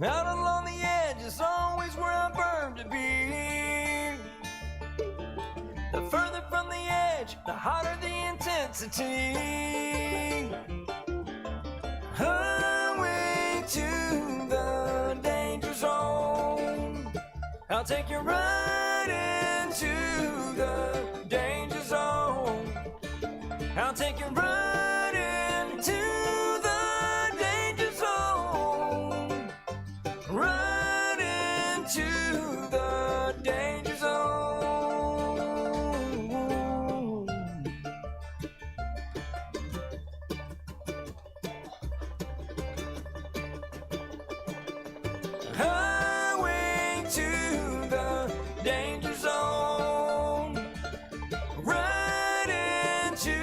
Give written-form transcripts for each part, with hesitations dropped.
Out along the edge is always where I burn to be. The further from the edge, the hotter the intensity. Highway to the danger zone. I'll take you right into the danger zone. I'll take you right into the danger zone. Right into the danger zone. Highway to the danger zone. Right into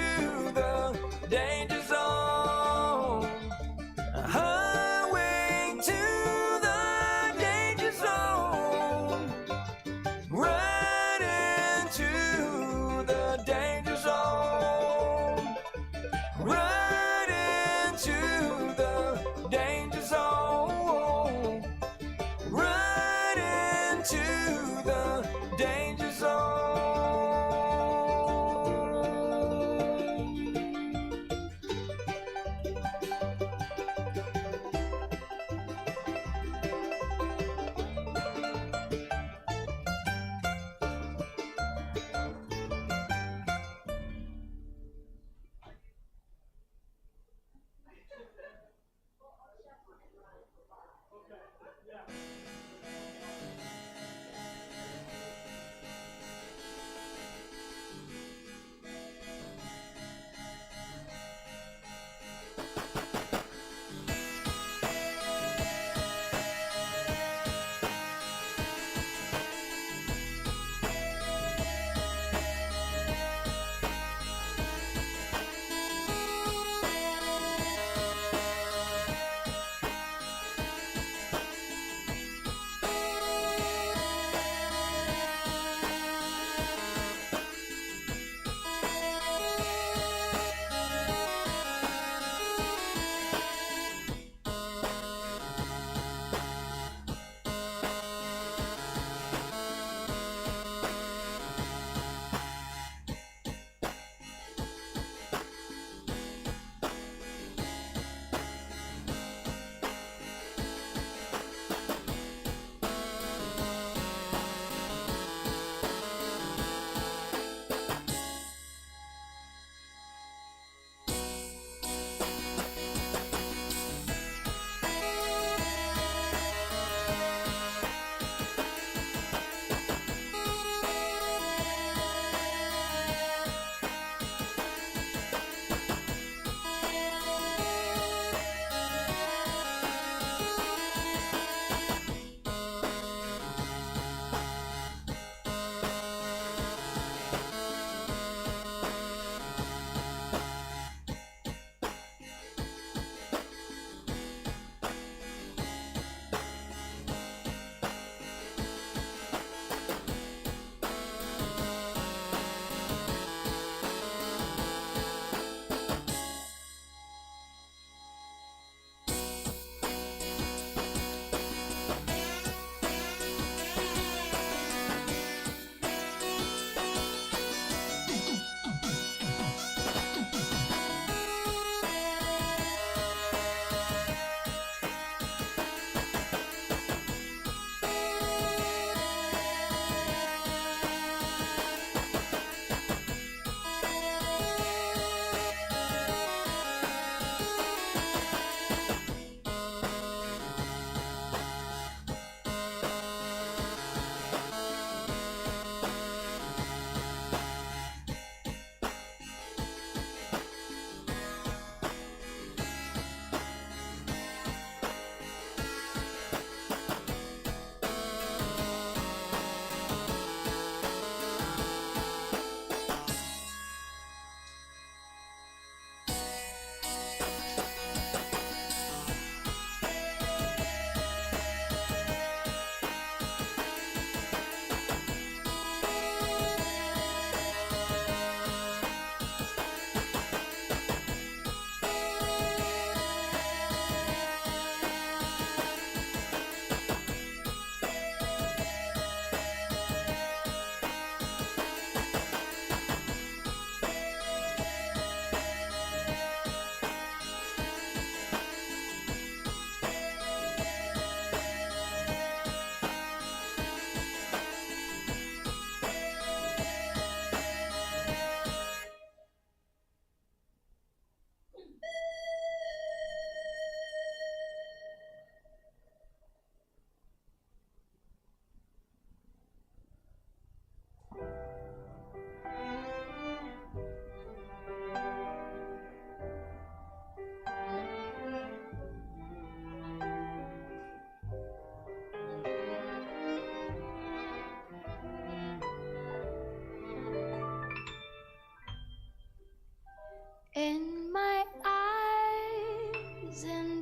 the danger zone. Highway to the danger zone. Right into the danger zone. Right into the danger zone. Right into the danger zone.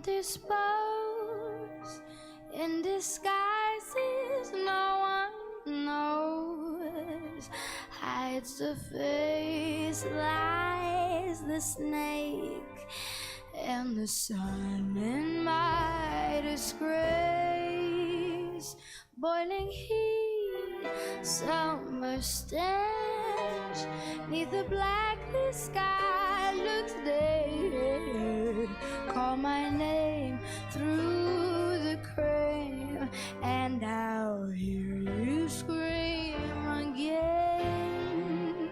indisposed, in disguises no one knows, hides the face, lies the snake, and the sun in my disgrace. Boiling heat, summer stench, neath the blacklist sky looks dead. Call my name through the crane, and I'll hear you scream again.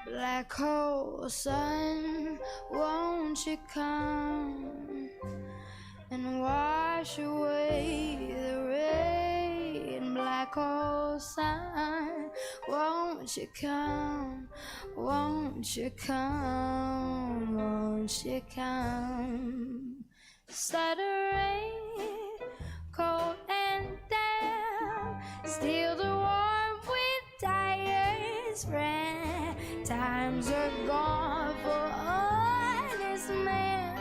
Black hole sun, won't you come and wash away the rain? Black hole sun, won't you come, won't you come, won't you come? Stuttering, cold and damp, steal the warm with tired friend. Times are gone for honest men,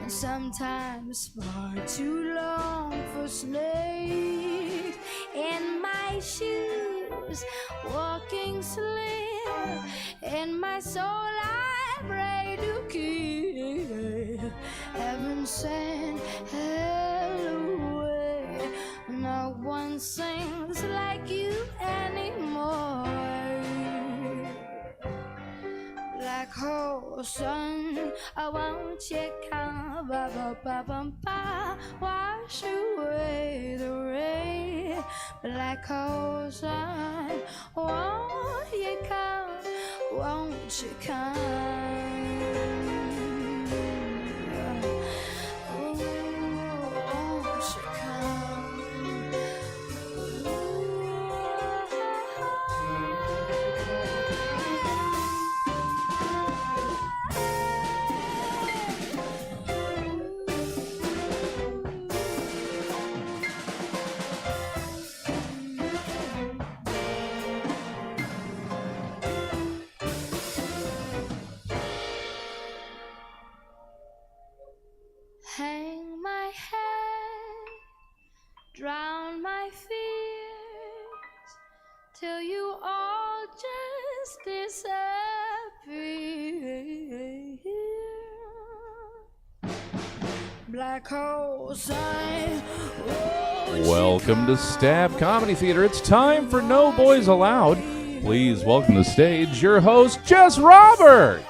and sometimes far too long for snakes. In my shoes, walking slim, in my soul I pray to keep. Heaven sent hell away. No one sings like you anymore. Black hole sun, I won't you come, ba ba ba ba ba, wash away the rain. Black hole sun, won't you come, won't you come? Hang my head, drown my fears, till you all just disappear. Black hole sign. Welcome to Stab Comedy Theater. It's time for No Boys Allowed. Please welcome to the stage your host, Jess Roberts.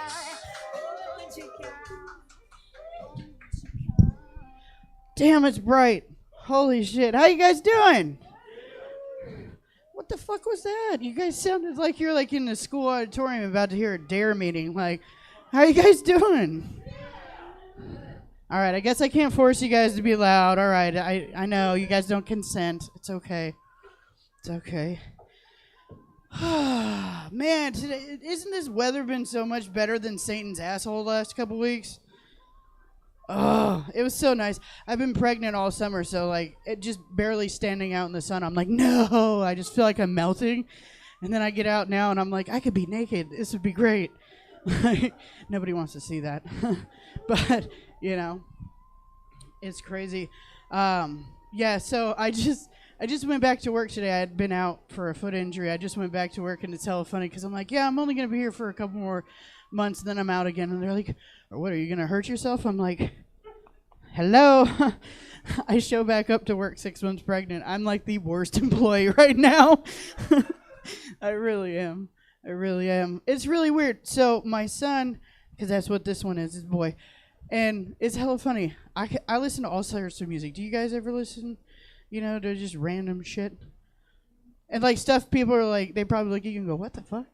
Damn, it's bright. Holy shit. How you guys doing? What the fuck was that? You guys sounded like you're like in the school auditorium about to hear a DARE meeting. Like, how you guys doing? All right, I guess I can't force you guys to be loud. All right, I know. You guys don't consent. It's okay. It's okay. Man, today, isn't this weather been so much better than Satan's asshole last couple weeks? Oh, it was so nice. I've been pregnant all summer, so like it just barely standing out in the sun. I'm like, no, I just feel like I'm melting. And then I get out now and I'm like, I could be naked. This would be great. Nobody wants to see that. But, you know, it's crazy. Yeah, so I just went back to work today. I had been out for a foot injury. I just went back to work, and it's hella funny because I'm like, yeah, I'm only going to be here for a couple more months, then I'm out again. And they're like, or what, are you going to hurt yourself? I'm like, hello. I show back up to work 6 months pregnant. I'm like the worst employee right now. I really am. I really am. It's really weird. So my son, because that's what this one is, his boy. And it's hella funny. I listen to all sorts of music. Do you guys ever listen, to just random shit? And like stuff people are like, they probably look at you and go, what the fuck?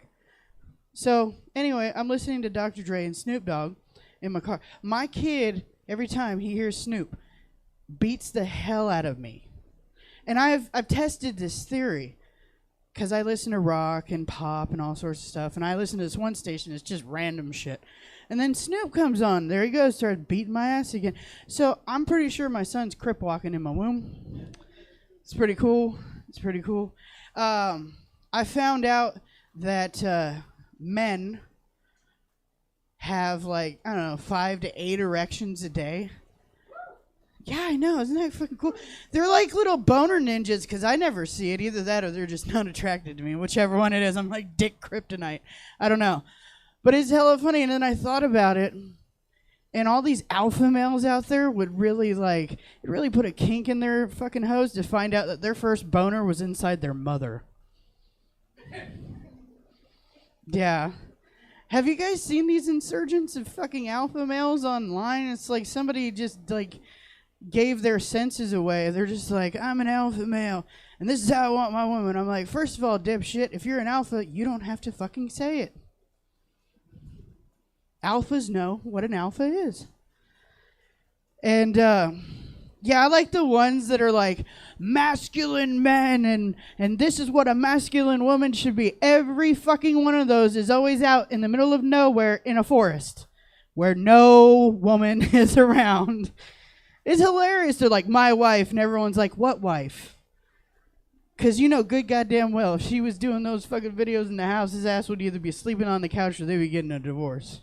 So anyway, I'm listening to Dr. Dre and Snoop Dogg in my car. My kid, every time he hears Snoop, beats the hell out of me. And I've tested this theory because I listen to rock and pop and all sorts of stuff. And I listen to this one station, it's just random shit. And then Snoop comes on. There he goes, starts beating my ass again. So I'm pretty sure my son's crip walking in my womb. It's pretty cool. It's pretty cool. I found out that men have like, I don't know, 5 to 8 erections a day. Yeah, I know. Isn't that fucking cool? They're like little boner ninjas because I never see it. Either that or they're just not attracted to me. Whichever one it is. I'm like dick kryptonite. I don't know. But it's hella funny. And then I thought about it. And all these alpha males out there would really it really put a kink in their fucking hose to find out that their first boner was inside their mother. Yeah. Have you guys seen these insurgents of fucking alpha males online? It's like somebody just like gave their senses away. They're just like, I'm an alpha male, and this is how I want my woman. I'm like, first of all, dipshit, if you're an alpha, you don't have to fucking say it. Alphas know what an alpha is. And, yeah, I like the ones that are like masculine men and this is what a masculine woman should be. Every fucking one of those is always out in the middle of nowhere in a forest where no woman is around. It's hilarious. They're like, my wife, and everyone's like, what wife? Because you know good goddamn well if she was doing those fucking videos in the house, his ass would either be sleeping on the couch or they'd be getting a divorce.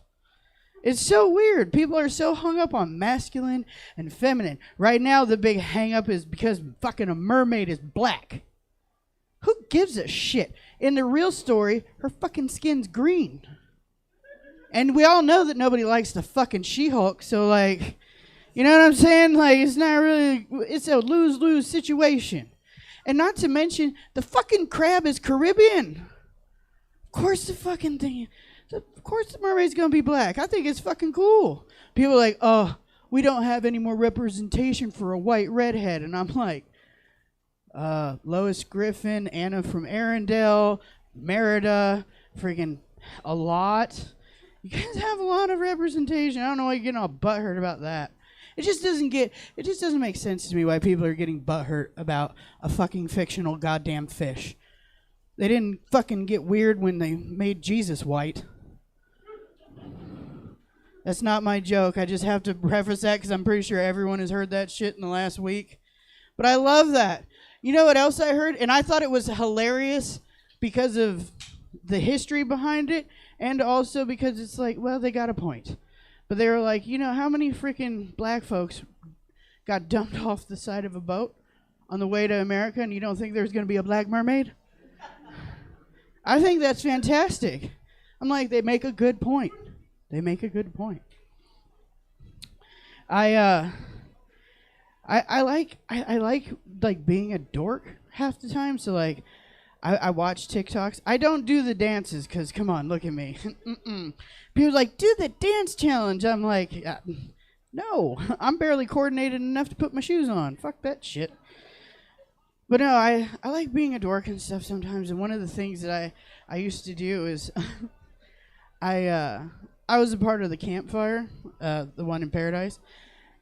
It's so weird. People are so hung up on masculine and feminine. Right now, the big hang up is because fucking a mermaid is black. Who gives a shit? In the real story, her fucking skin's green. And we all know that nobody likes the fucking She-Hulk, so like, you know what I'm saying? Like, it's not really, it's a lose-lose situation. And not to mention, the fucking crab is Caribbean. Of course the fucking thing... Of course the mermaid's gonna be black. I think it's fucking cool. People are like, oh, we don't have any more representation for a white redhead. And I'm like, Lois Griffin, Anna from Arendelle, Merida, freaking a lot. You guys have a lot of representation. I don't know why you're getting all butthurt about that. It just doesn't make sense to me why people are getting butthurt about a fucking fictional goddamn fish. They didn't fucking get weird when they made Jesus white. That's not my joke. I just have to preface that because I'm pretty sure everyone has heard that shit in the last week. But I love that. You know what else I heard? And I thought it was hilarious because of the history behind it and also because it's like, well, they got a point. But they were like, you know, how many freaking black folks got dumped off the side of a boat on the way to America and you don't think there's going to be a black mermaid? I think that's fantastic. I'm like, they make a good point. They make a good point. I like being a dork half the time. So like, I watch TikToks. I don't do the dances because come on, look at me. People are like, do the dance challenge. I'm like, no, I'm barely coordinated enough to put my shoes on. Fuck that shit. But no, I like being a dork and stuff sometimes. And one of the things that I used to do is I was a part of the campfire, the one in Paradise.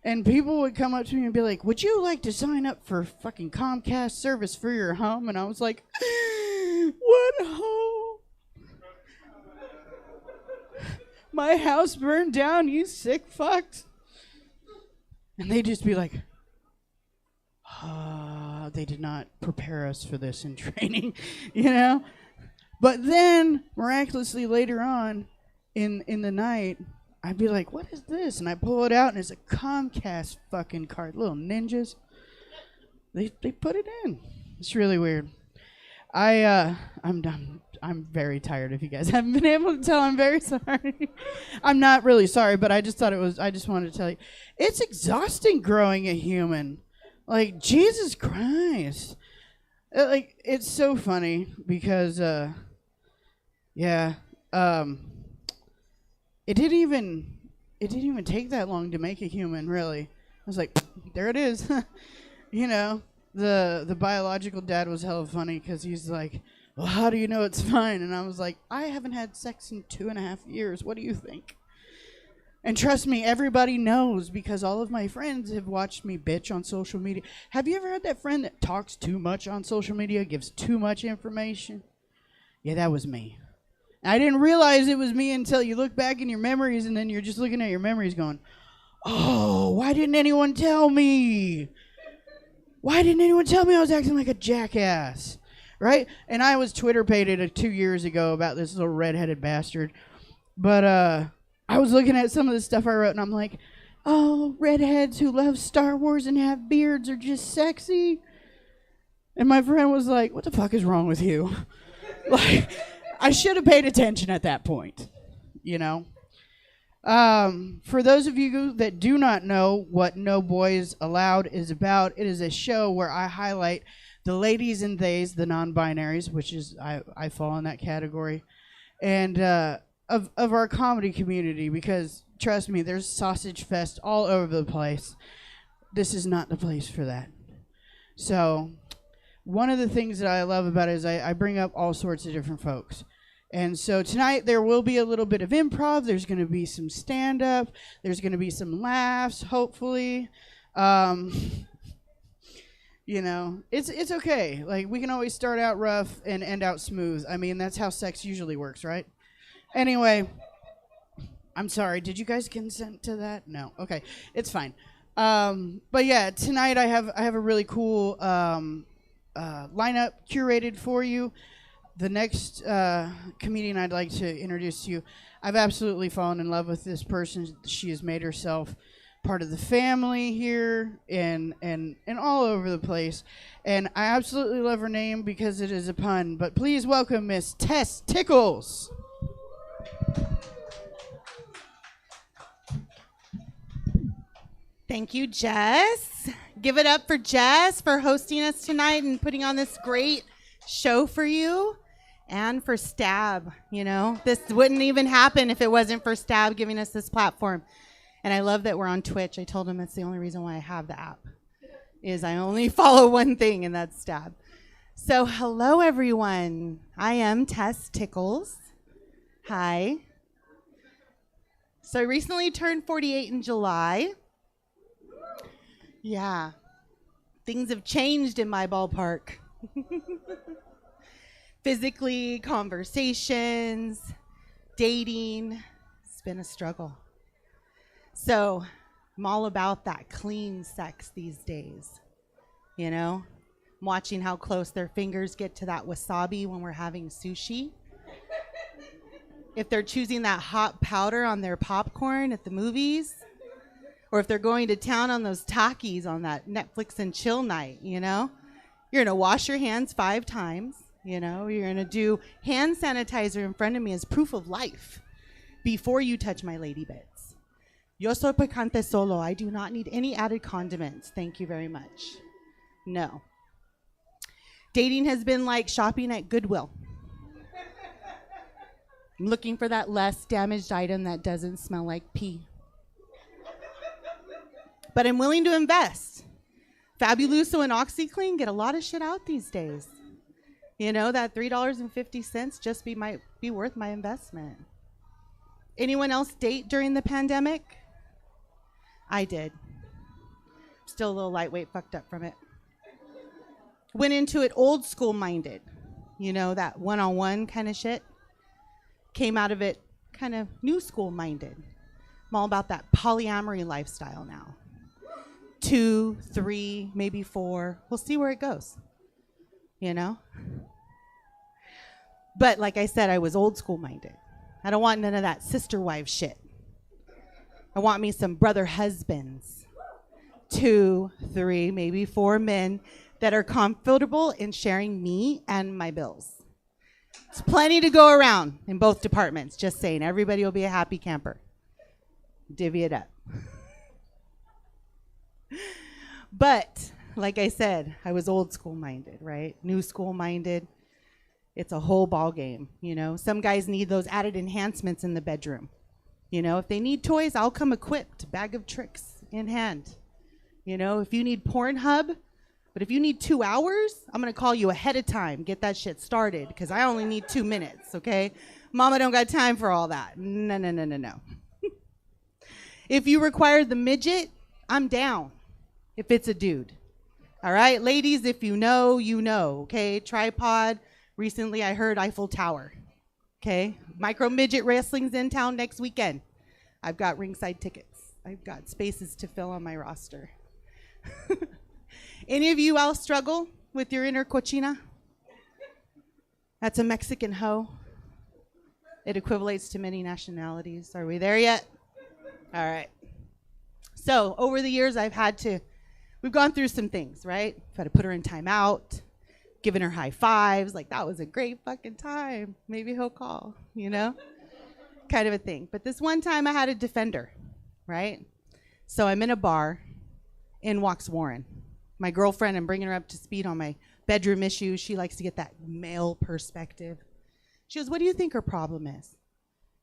And people would come up to me and be like, would you like to sign up for fucking Comcast service for your home? And I was like, what home? My house burned down, you sick fucks. And they'd just be like, they did not prepare us for this in training, you know? But then, miraculously later on, in the night, I'd be like, what is this? And I pull it out, and it's a Comcast fucking card. Little ninjas. They put it in. It's really weird. I'm done. I'm very tired. If you guys haven't been able to tell, I'm very sorry. I'm not really sorry, but I just thought it was, I just wanted to tell you. It's exhausting growing a human. Like, Jesus Christ. Like, it's so funny because, yeah, it didn't even take that long to make a human, really. I was like, there it is. You know, the biological dad was hella funny because he's like, well, how do you know it's fine? And I was like, I haven't had sex in 2.5 years. What do you think? And trust me, everybody knows because all of my friends have watched me bitch on social media. Have you ever had that friend that talks too much on social media, gives too much information? Yeah, that was me. I didn't realize it was me until you look back in your memories and then you're just looking at your memories going, oh, why didn't anyone tell me? Why didn't anyone tell me I was acting like a jackass? Right? And I was Twitter-pated 2 years ago about this little redheaded bastard. But I was looking at some of the stuff I wrote, and I'm like, oh, redheads who love Star Wars and have beards are just sexy. And my friend was like, what the fuck is wrong with you? Like, I should have paid attention at that point, you know? For those of you that do not know what No Boyz Allowed is about, it is a show where I highlight the ladies and theys, the non-binaries, which is, I fall in that category, and of our comedy community, because, trust me, there's sausage fest all over the place. This is not the place for that. So, one of the things that I love about it is I bring up all sorts of different folks. And so tonight there will be a little bit of improv. There's going to be some stand-up. There's going to be some laughs, hopefully. You know, it's okay. Like, we can always start out rough and end out smooth. I mean, that's how sex usually works, right? Anyway, I'm sorry. Did you guys consent to that? No. Okay, it's fine. But yeah, tonight I have a really cool lineup curated for you. The next comedian I'd like to introduce to you, I've absolutely fallen in love with this person. She has made herself part of the family here and all over the place. And I absolutely love her name because it is a pun. But please welcome Miss Tess Tickles. Thank you, Jess. Give it up for Jess for hosting us tonight and putting on this great show for you. And for Stab, you know. This wouldn't even happen if it wasn't for Stab giving us this platform. And I love that we're on Twitch. I told him that's the only reason why I have the app, is I only follow one thing, and that's Stab. So hello, everyone. I am Tess Tickles. Hi. So I recently turned 48 in July. Yeah. Things have changed in my ballpark. Physically, conversations, dating, it's been a struggle. So I'm all about that clean sex these days, you know? I'm watching how close their fingers get to that wasabi when we're having sushi. If they're choosing that hot powder on their popcorn at the movies, or if they're going to town on those Takis on that Netflix and chill night, you know? You're gonna wash your hands 5 times. You know, you're going to do hand sanitizer in front of me as proof of life before you touch my lady bits. Yo soy picante solo. I do not need any added condiments. Thank you very much. No. Dating has been like shopping at Goodwill. I'm looking for that less damaged item that doesn't smell like pee. But I'm willing to invest. Fabuloso and OxyClean get a lot of shit out these days. You know, that $3.50 just might be worth my investment. Anyone else date during the pandemic? I did. Still a little lightweight fucked up from it. Went into it old school minded. You know, that one-on-one kind of shit. Came out of it kind of new school minded. I'm all about that polyamory lifestyle now. 2, 3, maybe 4. We'll see where it goes. You know? But like I said, I was old school minded. I don't want none of that sister wife shit. I want me some brother husbands. 2, 3, maybe 4 men that are comfortable in sharing me and my bills. It's plenty to go around in both departments. Just saying, everybody will be a happy camper. Divvy it up. But like I said, I was old school minded, right? New school minded. It's a whole ball game, you know? Some guys need those added enhancements in the bedroom. You know, if they need toys, I'll come equipped, bag of tricks in hand. You know, if you need Pornhub, but if you need 2 hours, I'm gonna call you ahead of time, get that shit started, because I only need 2 minutes, okay? Mama don't got time for all that. No. If you require the midget, I'm down, if it's a dude. All right, ladies, if you know, you know, okay? Tripod. Recently, I heard Eiffel Tower, okay? Micro Midget Wrestling's in town next weekend. I've got ringside tickets. I've got spaces to fill on my roster. Any of you else struggle with your inner cochina? That's a Mexican hoe. It equivalates to many nationalities. Are we there yet? All right. So over the years, we've gone through some things, right? I've had to put her in timeout, giving her high fives, like that was a great fucking time. Maybe he'll call, kind of a thing. But this one time I had to defend her, right? So I'm in a bar, in walks Warren. My girlfriend, I'm bringing her up to speed on my bedroom issues. She likes to get that male perspective. She goes, what do you think her problem is?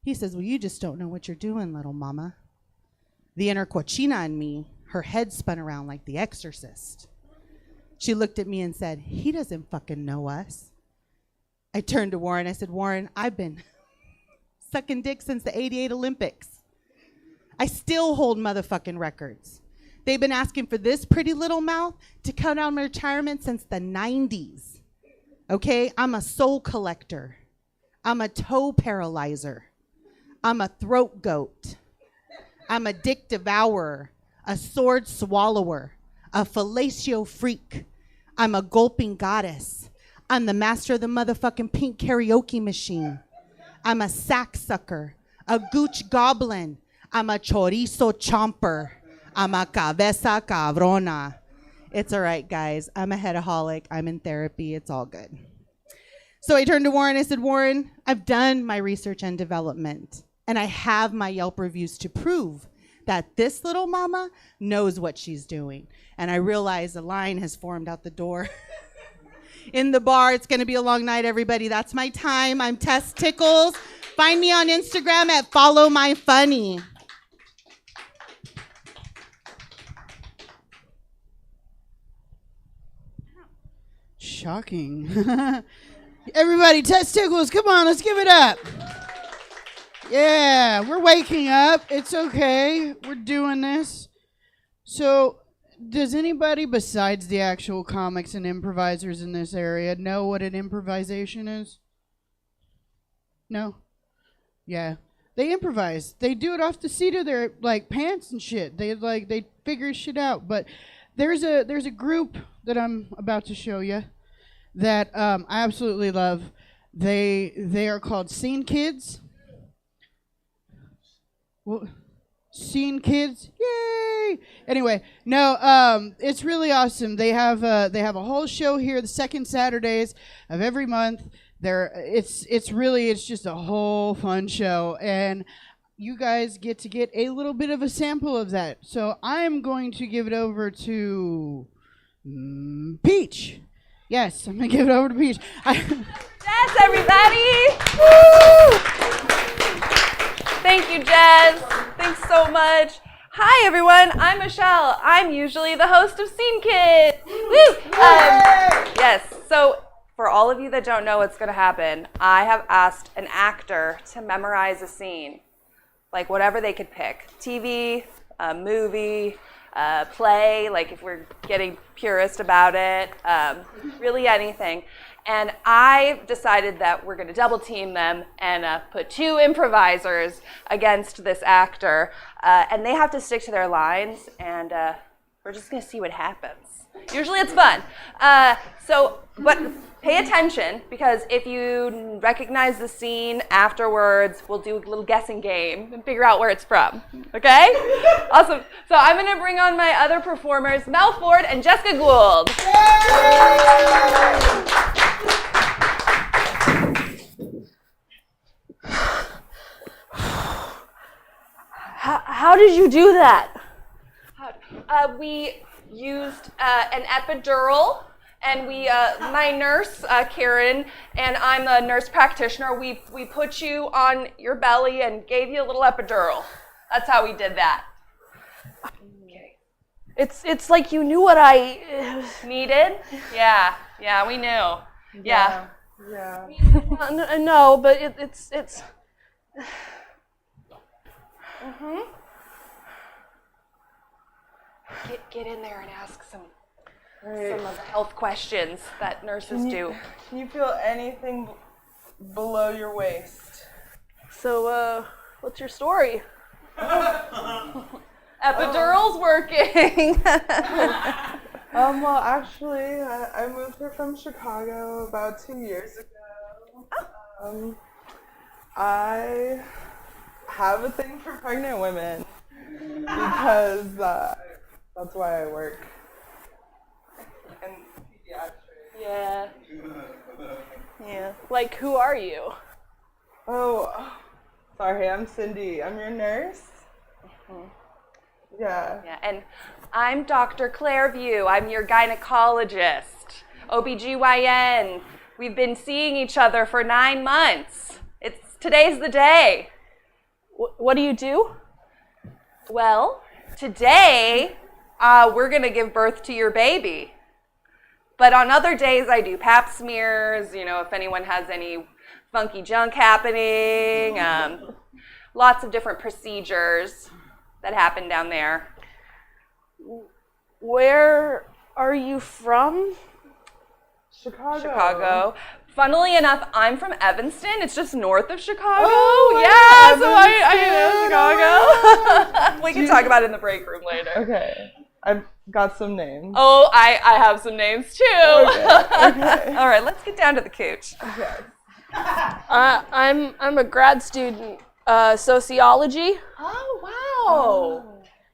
He says, well, you just don't know what you're doing, little mama. The inner cochina in me, her head spun around like the exorcist. She looked at me and said, he doesn't fucking know us. I turned to Warren. I said, Warren, I've been sucking dick since the '88 Olympics. I still hold motherfucking records. They've been asking for this pretty little mouth to cut down my retirement since the 90s. Okay? I'm a soul collector. I'm a toe paralyzer. I'm a throat goat. I'm a dick devourer, a sword swallower, a fellatio freak. I'm a gulping goddess. I'm the master of the motherfucking pink karaoke machine. I'm a sack sucker, a gooch goblin. I'm a chorizo chomper. I'm a cabeza cabrona. It's all right, guys. I'm a headaholic. I'm in therapy. It's all good. So I turned to Warren. I said, Warren, I've done my research and development, and I have my Yelp reviews to prove that this little mama knows what she's doing. And I realize a line has formed out the door. In the bar, it's going to be a long night, everybody. That's my time. I'm Tess Tickles. Find me on Instagram at followmyfunny. Shocking. Everybody, Tess Tickles, come on, let's give it up. Yeah, we're waking up. It's okay. We're doing this. So, does anybody besides the actual comics and improvisers in this area know what an improvisation is? No? Yeah. They improvise. They do it off the seat of their pants and shit. They figure shit out. But there's a group that I'm about to show you that I absolutely love. They are called Scene Kids. Well, Scene Kids, yay! Anyway, no, it's really awesome. They have a whole show here the second Saturdays of every month. It's just a whole fun show, and you guys get a little bit of a sample of that. So I'm going to give it over to Peach. Yes, I'm gonna give it over to Peach. Yes, everybody! Woo! Thank you, Jez. Thanks so much. Hi, everyone. I'm Michelle. I'm usually the host of Scene Kids. Woo! Yes. So, for all of you that don't know what's going to happen, I have asked an actor to memorize a scene, like whatever they could pick: TV, a movie, play. Like if we're getting purist about it, really anything. And I decided that we're going to double team them and put two improvisers against this actor. And they have to stick to their lines, and we're just going to see what happens. Usually it's fun. But pay attention, because if you recognize the scene afterwards, we'll do a little guessing game and figure out where it's from. Okay? Awesome. So I'm going to bring on my other performers, Mel Ford and Jessica Gould. How did you do that? We used an epidural, and my nurse, Karen, and I'm a nurse practitioner, we put you on your belly and gave you a little epidural. That's how we did that. Okay. It's like you knew what I needed? Yeah, we knew. Yeah. No, but it's mm-hmm. Get in there and ask some of the health questions that nurses do. Can you feel anything below your waist? So, what's your story? Epidural's working. Well, actually, I moved here from Chicago about 2 years ago. I have a thing for pregnant women because that's why I work in pediatrics. Yeah. Yeah. Like, who are you? Oh, sorry, I'm Cindy. I'm your nurse. Yeah. Yeah, and I'm Dr. Clairview. I'm your gynecologist. OBGYN. We've been seeing each other for 9 months. Today's the day. What do you do? Well, today we're going to give birth to your baby. But on other days I do pap smears, if anyone has any funky junk happening. Lots of different procedures that happen down there. Where are you from? Chicago. Funnily enough, I'm from Evanston. It's just north of Chicago. Oh, yeah, so I know Chicago. We can talk about it in the break room later. Okay. I've got some names. Oh, I have some names too. Okay. All right, let's get down to the cooch. Okay. I'm a grad student, sociology. Oh, wow.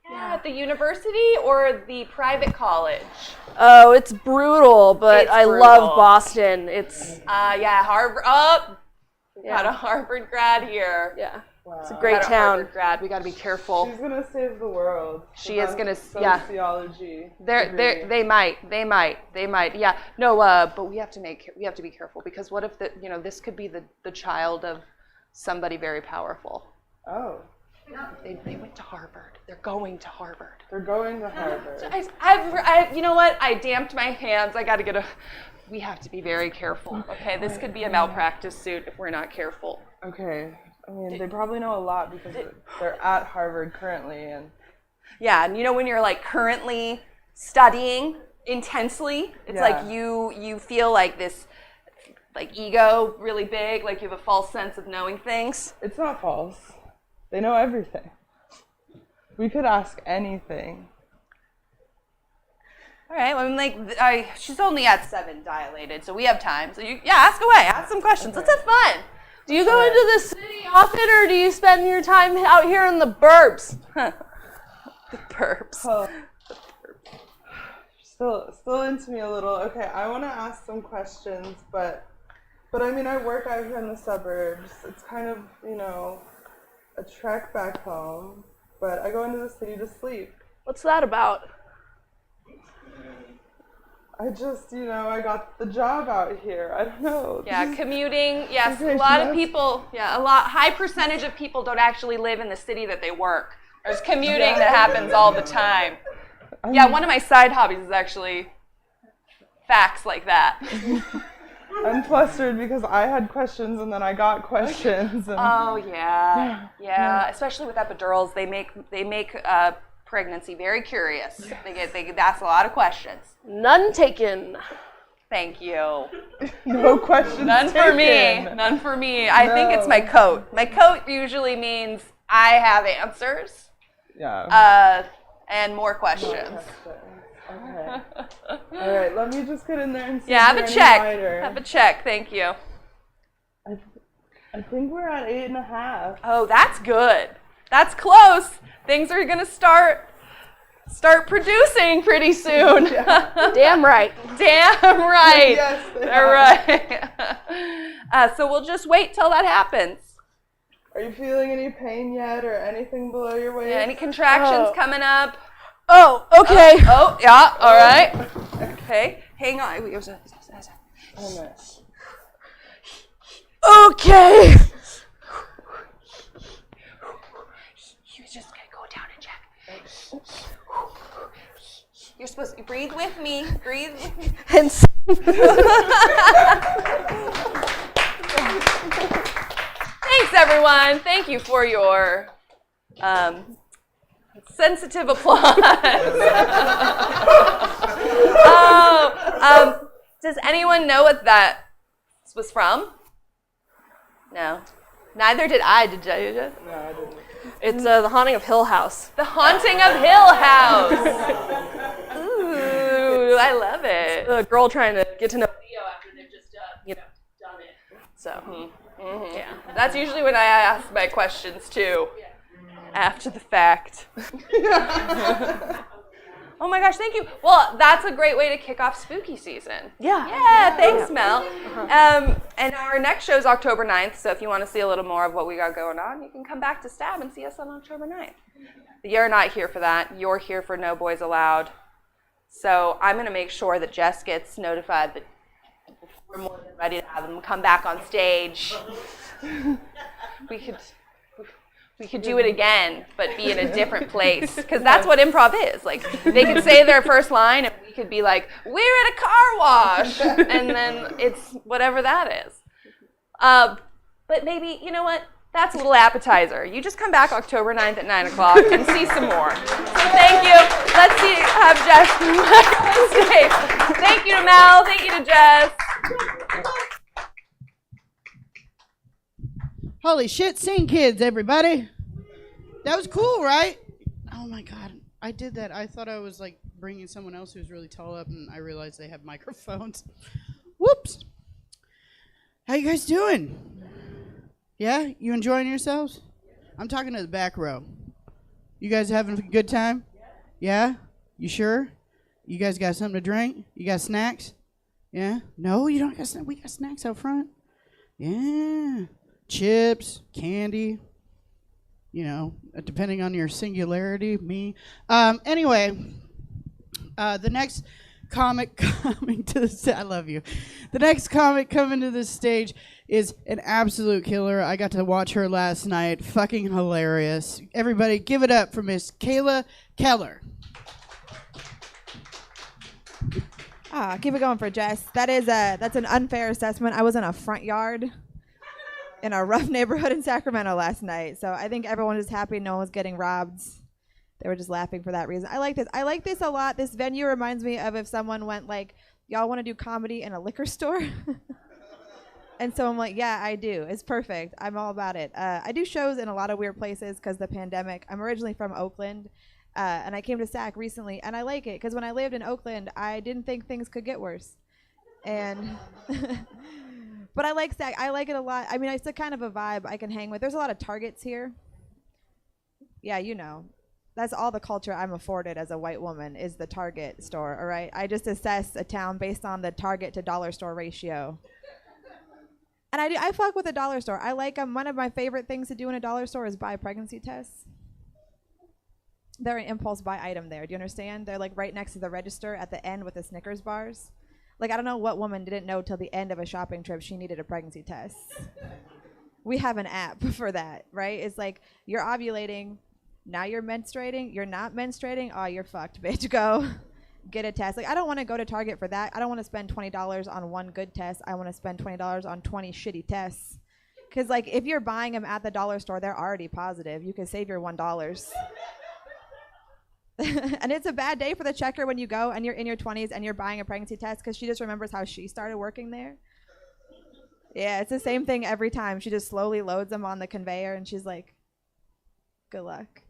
Yeah, at the university or the private college? Oh, it's brutal, but It's I brutal. love Boston. It's Yeah, Harvard. Oh, Yeah. got a Harvard grad here. yeah, Wow. it's a great Got a town. Harvard grad. We got to be careful. She's gonna save the world. She is gonna- Sociology. They degree. might. Yeah. No, but we have to be careful because what if this could be the child of somebody very powerful. Oh, They went to Harvard. They're going to Harvard. they're going to Harvard. You know what? I damped my hands. I got to we have to be very careful. Okay, this could be a malpractice suit if we're not careful. Okay. I mean, they probably know a lot because they're at Harvard currently, and Yeah, and when you're like currently studying intensely, it's Yeah. like you feel like this like ego really big, like you have a false sense of knowing things. it's not false. They know everything. We could ask anything. All right, well, she's only at 7 dilated, so we have time. So ask away, ask some questions. Let's have fun. Do you go into the city often, or do you spend your time out here in the burbs? The perps. Oh. Still into me a little. Okay, I want to ask some questions, but I mean, I work out here in the suburbs. It's kind of, a trek back home, but I go into the city to sleep. What's that about? I just, I got the job out here. I don't know. Yeah, commuting. Yes, Okay, a lot so of people. Yeah, high percentage of people don't actually live in the city that they work. There's commuting that happens all the time. Yeah, one of my side hobbies is actually facts like that. I'm flustered because I had questions and then I got questions. And Oh yeah. Especially with epidurals, they make pregnancy very curious. They ask a lot of questions. None taken. Thank you. no questions None for me. taken. None for me. I think it's my coat. My coat usually means I have answers. Yeah. And more questions. Okay. All right, let me just get in there and see Yeah, if have they're a any check. wider. Have a check. Thank you. I think we're at 8.5. Oh, that's good. That's close. Things are gonna start producing pretty soon. Damn right. Damn right. Yes, they They're are. right. So we'll just wait till that happens. Are you feeling any pain yet or anything below your waist? Yeah, any contractions Oh. coming up? Oh, okay. Oh, yeah. All right. Okay. Hang on. Oh, no. Okay. You just gotta go down and check. You're supposed to breathe with me. Breathe with me. And Thanks, everyone. Thank you for your sensitive applause. Does anyone know what that was from? No. Neither did I. Did you? No, I didn't. it's The Haunting of Hill House. The Haunting of Hill House. Ooh, I love it. A girl trying to get to know Theo after they've just done it. So Yeah, that's usually when I ask my questions too, after the fact. Oh my gosh, thank you. Well, that's a great way to kick off spooky season. Yeah, thanks, Mel. And our next show is October 9th, so if you want to see a little more of what we got going on, you can come back to Stab and see us on October 9th. You're not here for that. You're here for No Boyz Allowed. So I'm going to make sure that Jess gets notified that we're more than ready to have them come back on stage. We could do it again, but be in a different place, because that's what improv is. Like, they could say their first line, and we could be like, "We're at a car wash," and then it's whatever that is. But maybe, you know what? That's a little appetizer. You just come back October 9th at 9 o'clock and see some more. So thank you. Let's have Jess on stage. Thank you to Mel. Thank you to Jess. Holy shit, sing kids, everybody. That was cool, right? Oh my God. I did that. I thought I was like bringing someone else who's really tall up, and I realized they have microphones. Whoops. How you guys doing? Yeah? You enjoying yourselves? I'm talking to the back row. You guys having a good time? Yeah? You sure? You guys got something to drink? You got snacks? Yeah? No, you don't got snacks? We got snacks out front. Yeah. Chips, candy, you know, depending on your singularity, me. Anyway, the next comic coming to the I love you. The next comic coming to the stage is an absolute killer. I got to watch her last night. Fucking hilarious. Everybody give it up for Miss Kayla Keller. Keep it going for Jess. That's an unfair assessment. I was in a front yard in a rough neighborhood in Sacramento last night. So I think everyone is happy no one was getting robbed. They were just laughing for that reason. I like this. I like this a lot. This venue reminds me of if someone went like, y'all want to do comedy in a liquor store? And so I'm like, yeah, I do. It's perfect. I'm all about it. I do shows in a lot of weird places because of the pandemic. I'm originally from Oakland, and I came to Sac recently, and I like it because when I lived in Oakland, I didn't think things could get worse. And but I like Sac. I like it a lot. I mean, it's a kind of a vibe I can hang with. There's a lot of Targets here. Yeah, you know. That's all the culture I'm afforded as a white woman is the Target store, all right? I just assess a town based on the Target to dollar store ratio. And I fuck with a dollar store. I like them. One of my favorite things to do in a dollar store is buy pregnancy tests. They're an impulse buy item there. Do you understand? They're like right next to the register at the end with the Snickers bars. Like, I don't know what woman didn't know till the end of a shopping trip she needed a pregnancy test. We have an app for that, right? It's like you're ovulating. Now you're menstruating. You're not menstruating. Oh, you're fucked, bitch. Go get a test. Like, I don't want to go to Target for that. I don't want to spend $20 on one good test. I want to spend $20 on 20 shitty tests. Because, like, if you're buying them at the dollar store, they're already positive. You can save your $1. And it's a bad day for the checker when you go and you're in your 20s and you're buying a pregnancy test because she just remembers how she started working there. Yeah, it's the same thing every time. She just slowly loads them on the conveyor and she's like, good luck.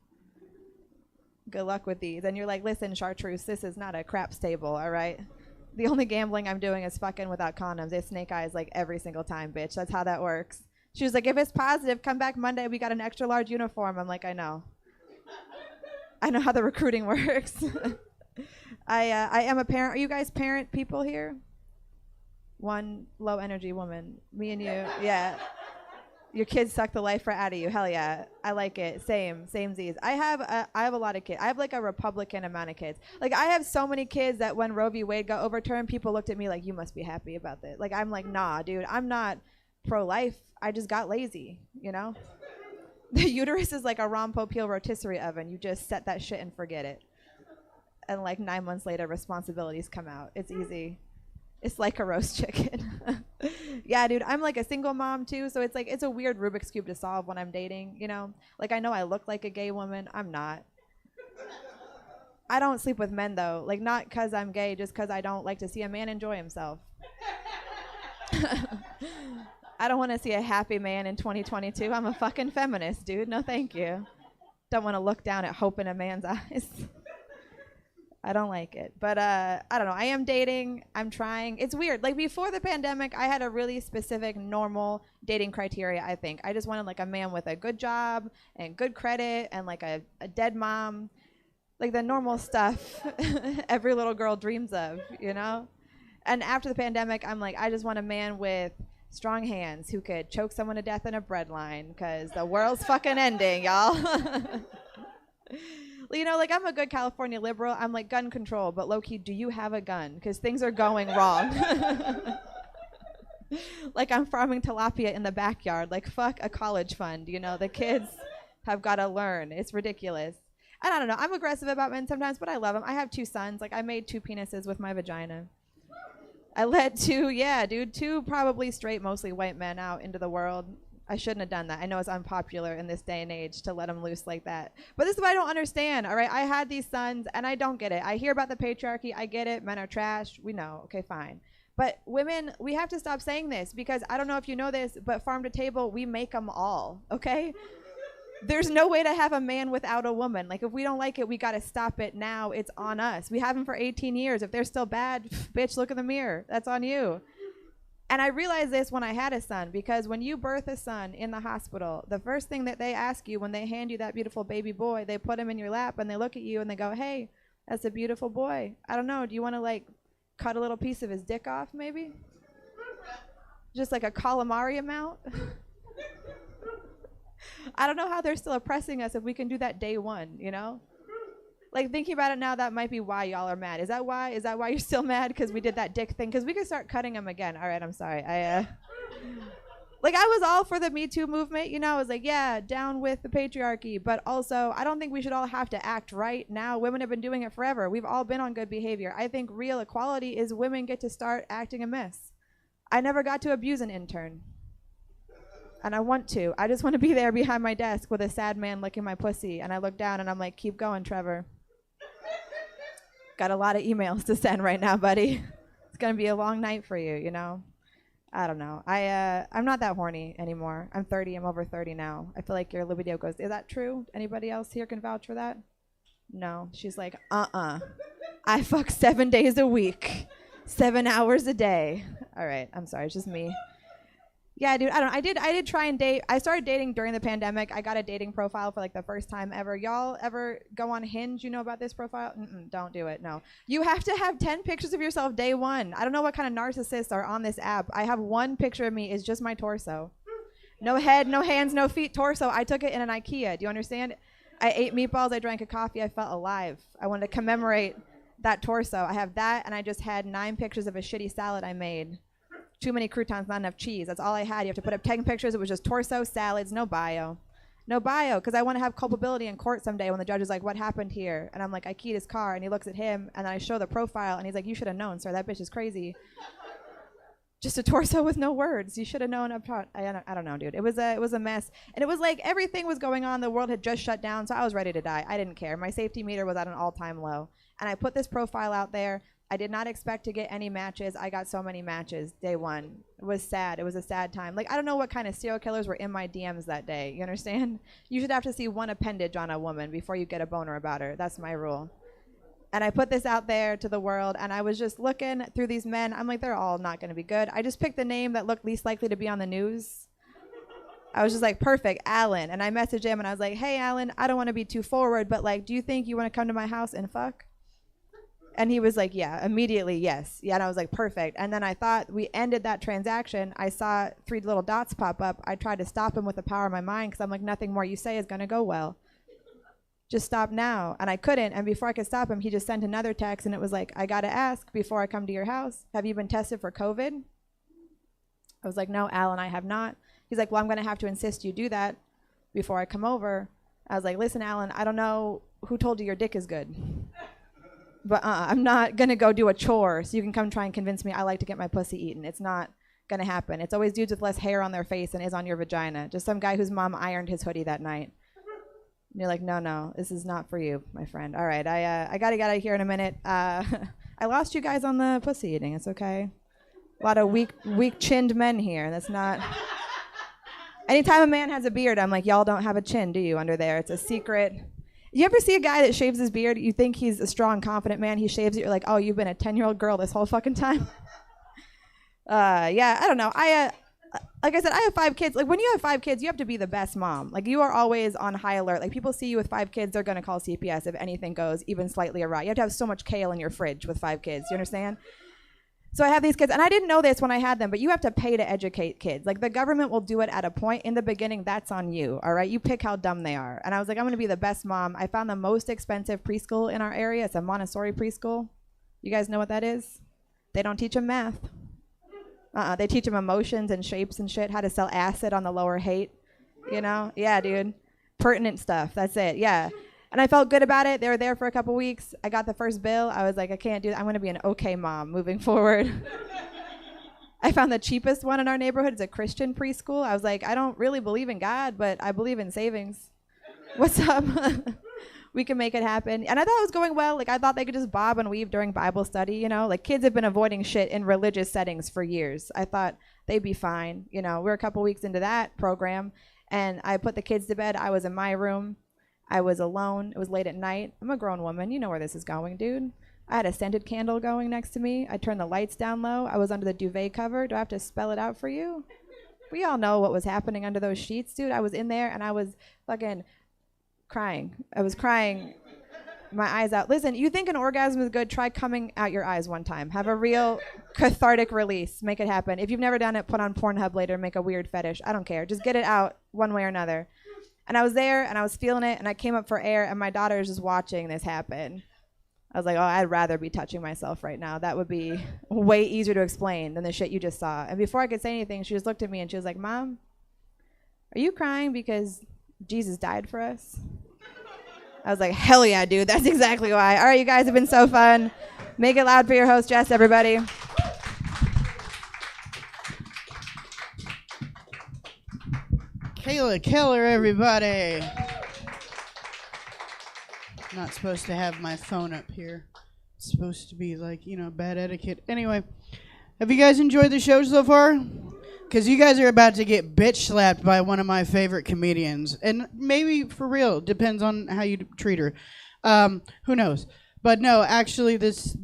Good luck with these. And you're like, listen, Chartreuse, this is not a craps table, all right? The only gambling I'm doing is fucking without condoms. It's snake eyes like every single time, bitch. That's how that works. She was like, if it's positive, come back Monday. We got an extra large uniform. I'm like, I know. I know how the recruiting works. I am a parent. Are you guys parent people here? One low energy woman. Me and you. Yeah. Your kids suck the life right out of you. Hell yeah. I like it. Samesies. I have a lot of kids. I have like a Republican amount of kids. Like, I have so many kids that when Roe v. Wade got overturned, people looked at me like, you must be happy about this. Like, I'm like, nah, dude, I'm not pro-life. I just got lazy, you know? The uterus is like a Ron Popeil rotisserie oven. You just set that shit and forget it. And like 9 months later, responsibilities come out. It's easy. It's like a roast chicken. Yeah, dude, I'm like a single mom too, so it's like it's a weird Rubik's Cube to solve when I'm dating, you know? Like, I know I look like a gay woman. I'm not. I don't sleep with men though. Like, not because I'm gay, just because I don't like to see a man enjoy himself. I don't want to see a happy man in 2022. I'm a fucking feminist, dude. No, thank you. Don't want to look down at hope in a man's eyes. I don't like it. But I don't know. I am dating. I'm trying. It's weird. Like before the pandemic, I had a really specific normal dating criteria, I think. I just wanted like a man with a good job and good credit and like a dead mom. Like the normal stuff every little girl dreams of, you know? And after the pandemic, I'm like, I just want a man with strong hands who could choke someone to death in a bread line because the world's fucking ending, y'all. You know, like I'm a good California liberal. I'm like gun control, but low-key, do you have a gun? Because things are going wrong. Like I'm farming tilapia in the backyard. Like fuck a college fund, you know? The kids have got to learn. It's ridiculous. And I don't know. I'm aggressive about men sometimes, but I love them. I have 2 sons. Like I made 2 penises with my vagina. I let 2 probably straight, mostly white men out into the world. I shouldn't have done that. I know it's unpopular in this day and age to let them loose like that. But this is what I don't understand, all right? I had these sons, and I don't get it. I hear about the patriarchy. I get it. Men are trash. We know. Okay, fine. But women, we have to stop saying this because I don't know if you know this, but farm to table, we make them all, okay? There's no way to have a man without a woman. Like, if we don't like it, we got to stop it now. It's on us. We have them for 18 years. If they're still bad, bitch, look in the mirror. That's on you. And I realized this when I had a son, because when you birth a son in the hospital, the first thing that they ask you when they hand you that beautiful baby boy, they put him in your lap and they look at you and they go, hey, that's a beautiful boy. I don't know. Do you want to, like, cut a little piece of his dick off, maybe? Just like a calamari amount? I don't know how they're still oppressing us if we can do that day one, you know? Like, thinking about it now, that might be why y'all are mad. Is that why? Is that why you're still mad? Because we did that dick thing? Because we could start cutting them again. All right, I'm sorry. Like, I was all for the Me Too movement, you know? I was like, yeah, down with the patriarchy. But also, I don't think we should all have to act right now. Women have been doing it forever. We've all been on good behavior. I think real equality is women get to start acting amiss. I never got to abuse an intern. And I want to. I just want to be there behind my desk with a sad man licking my pussy. And I look down and I'm like, keep going, Trevor. Got a lot of emails to send right now, buddy. It's going to be a long night for you, you know? I don't know. I'm not that horny anymore. I'm 30. I'm over 30 now. I feel like your libido goes, is that true? Anybody else here can vouch for that? No. She's like, I fuck 7 days a week, 7 hours a day. All right. I'm sorry. It's just me. Yeah, dude, I don't know. I did try and date. I started dating during the pandemic. I got a dating profile for like the first time ever. Y'all ever go on Hinge? You know about this profile? Don't do it. No. You have to have 10 pictures of yourself day one. I don't know what kind of narcissists are on this app. I have one picture of me. It's just my torso. No head, no hands, no feet, torso. I took it in an IKEA. Do you understand? I ate meatballs. I drank a coffee. I felt alive. I wanted to commemorate that torso. I have that, and I just had 9 pictures of a shitty salad I made. Too many croutons, not enough cheese. That's all I had. You have to put up 10 pictures. It was just torso, salads, no bio. No bio, because I want to have culpability in court someday when the judge is like, what happened here? And I'm like, I keyed his car. And he looks at him, and then I show the profile, and he's like, you should have known, sir. That bitch is crazy. Just a torso with no words. You should have known up front. I don't know, dude. It was a mess. And it was like everything was going on. The world had just shut down, so I was ready to die. I didn't care. My safety meter was at an all-time low. And I put this profile out there. I did not expect to get any matches. I got so many matches day one. It was sad. It was a sad time. Like, I don't know what kind of serial killers were in my DMs that day. You understand? You should have to see one appendage on a woman before you get a boner about her. That's my rule. And I put this out there to the world, and I was just looking through these men. I'm like, they're all not going to be good. I just picked the name that looked least likely to be on the news. I was just like, perfect, Alan. And I messaged him, and I was like, hey, Alan, I don't want to be too forward, but, like, do you think you want to come to my house and fuck? And he was like, yeah, immediately, yes. Yeah, and I was like, perfect. And then I thought we ended that transaction. I saw 3 little dots pop up. I tried to stop him with the power of my mind because I'm like, nothing more you say is going to go well. Just stop now. And I couldn't. And before I could stop him, he just sent another text, and it was like, I got to ask before I come to your house, have you been tested for COVID? I was like, no, Alan, I have not. He's like, well, I'm going to have to insist you do that before I come over. I was like, listen, Alan, I don't know who told you your dick is good. But I'm not going to go do a chore so you can come try and convince me I like to get my pussy eaten. It's not going to happen. It's always dudes with less hair on their face than is on your vagina. Just some guy whose mom ironed his hoodie that night. And you're like, no, this is not for you, my friend. All right, I got to get out of here in a minute. I lost you guys on the pussy eating. It's okay. A lot of weak-chinned men here. That's not... Anytime a man has a beard, I'm like, y'all don't have a chin, do you, under there? It's a secret... You ever see a guy that shaves his beard? You think he's a strong, confident man. He shaves it. You're like, oh, you've been a 10-year-old girl this whole fucking time. Yeah, I don't know. Like I said, I have 5 kids. Like when you have 5 kids, you have to be the best mom. Like you are always on high alert. Like people see you with 5 kids, they're gonna call CPS if anything goes even slightly awry. You have to have so much kale in your fridge with 5 kids. You understand? So I have these kids, and I didn't know this when I had them, but you have to pay to educate kids. Like the government will do it at a point. In the beginning, that's on you, all right? You pick how dumb they are. And I was like, I'm gonna be the best mom. I found the most expensive preschool in our area. It's a Montessori preschool. You guys know what that is? They don't teach them math. They teach them emotions and shapes and shit, how to sell acid on the lower hate, you know? Yeah, dude. Pertinent stuff, that's it, yeah. And I felt good about it. They were there for a couple weeks. I got the first bill. I was like, I can't do that. I'm going to be an okay mom moving forward. I found the cheapest one in our neighborhood. It's a Christian preschool. I was like, I don't really believe in God, but I believe in savings. What's up? We can make it happen. And I thought it was going well. Like, I thought they could just bob and weave during Bible study, you know? Like, kids have been avoiding shit in religious settings for years. I thought they'd be fine. You know, we're a couple weeks into that program, and I put the kids to bed. I was in my room. I was alone. It was late at night. I'm a grown woman. You know where this is going, dude. I had a scented candle going next to me. I turned the lights down low. I was under the duvet cover. Do I have to spell it out for you? We all know what was happening under those sheets, dude. I was in there, and I was fucking crying. I was crying my eyes out. Listen, you think an orgasm is good, try coming out your eyes one time. Have a real cathartic release. Make it happen. If you've never done it, put on Pornhub later, make a weird fetish. I don't care. Just get it out one way or another. And I was there, and I was feeling it, and I came up for air, and my daughter is just watching this happen. I was like, oh, I'd rather be touching myself right now. That would be way easier to explain than the shit you just saw. And before I could say anything, she just looked at me, and she was like, Mom, are you crying because Jesus died for us? I was like, hell yeah, dude. That's exactly why. All right, you guys have been so fun. Make it loud for your host, Jess, everybody. Kayla Keller, everybody. Not supposed to have my phone up here. It's supposed to be like, you know, bad etiquette. Anyway, have you guys enjoyed the show so far? Because you guys are about to get bitch slapped by one of my favorite comedians. And maybe for real, depends on how you treat her. Who knows? But no, actually, this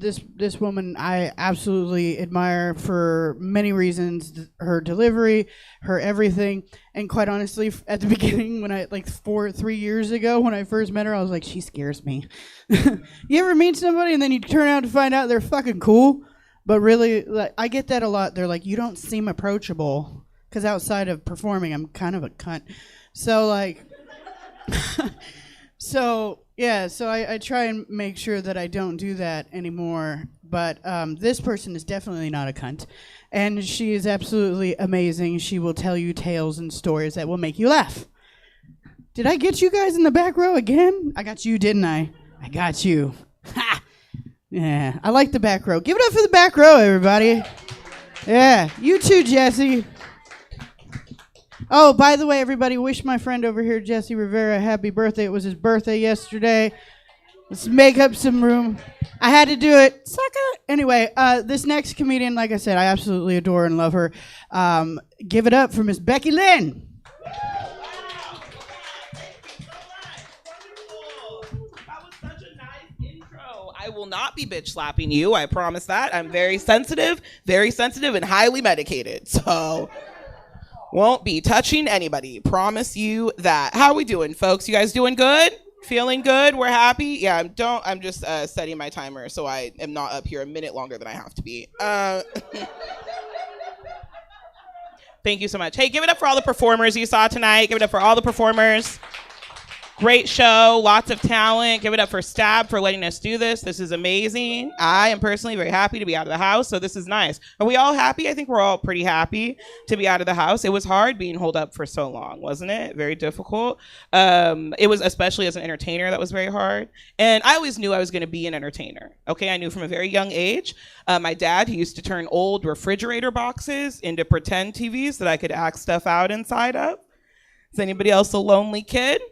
woman I absolutely admire for many reasons. Her delivery, her everything. And quite honestly, at the beginning, when I, like 3 years ago, when I first met her, I was like, she scares me. You ever meet somebody and then you turn out to find out they're fucking cool? But really, like, I get that a lot. They're like, you don't seem approachable. Because outside of performing, I'm kind of a cunt. So, like... So I try and make sure that I don't do that anymore. But this person is definitely not a cunt. And she is absolutely amazing. She will tell you tales and stories that will make you laugh. Did I get you guys in the back row again? I got you, didn't I? I got you. Ha! Yeah, I like the back row. Give it up for the back row, everybody. Yeah, you too, Jesse. Oh, by the way, everybody, wish my friend over here, Jesse Rivera, a happy birthday. It was his birthday yesterday. Let's make up some room. I had to do it. Sucker. Anyway, this next comedian, like I said, I absolutely adore and love her. Give it up for Miss Becky Lynn. I will not be bitch slapping you. I promise that. I'm very sensitive and highly medicated. So won't be touching anybody. Promise you that. How are we doing, folks? You guys doing good? Feeling good? We're happy? Yeah, I'm just setting my timer so I am not up here a minute longer than I have to be. Thank you so much. Hey, give it up for all the performers you saw tonight. Give it up for all the performers. Great show, lots of talent. Give it up for Stab for letting us do this. This is amazing. I am personally very happy to be out of the house, so this is nice. Are we all happy? I think we're all pretty happy to be out of the house. It was hard being holed up for so long, wasn't it? Very difficult. It was, especially as an entertainer, that was very hard. And I always knew I was going to be an entertainer. Okay, I knew from a very young age. My dad, he used to turn old refrigerator boxes into pretend TVs that I could act stuff out inside of. Is anybody else a lonely kid?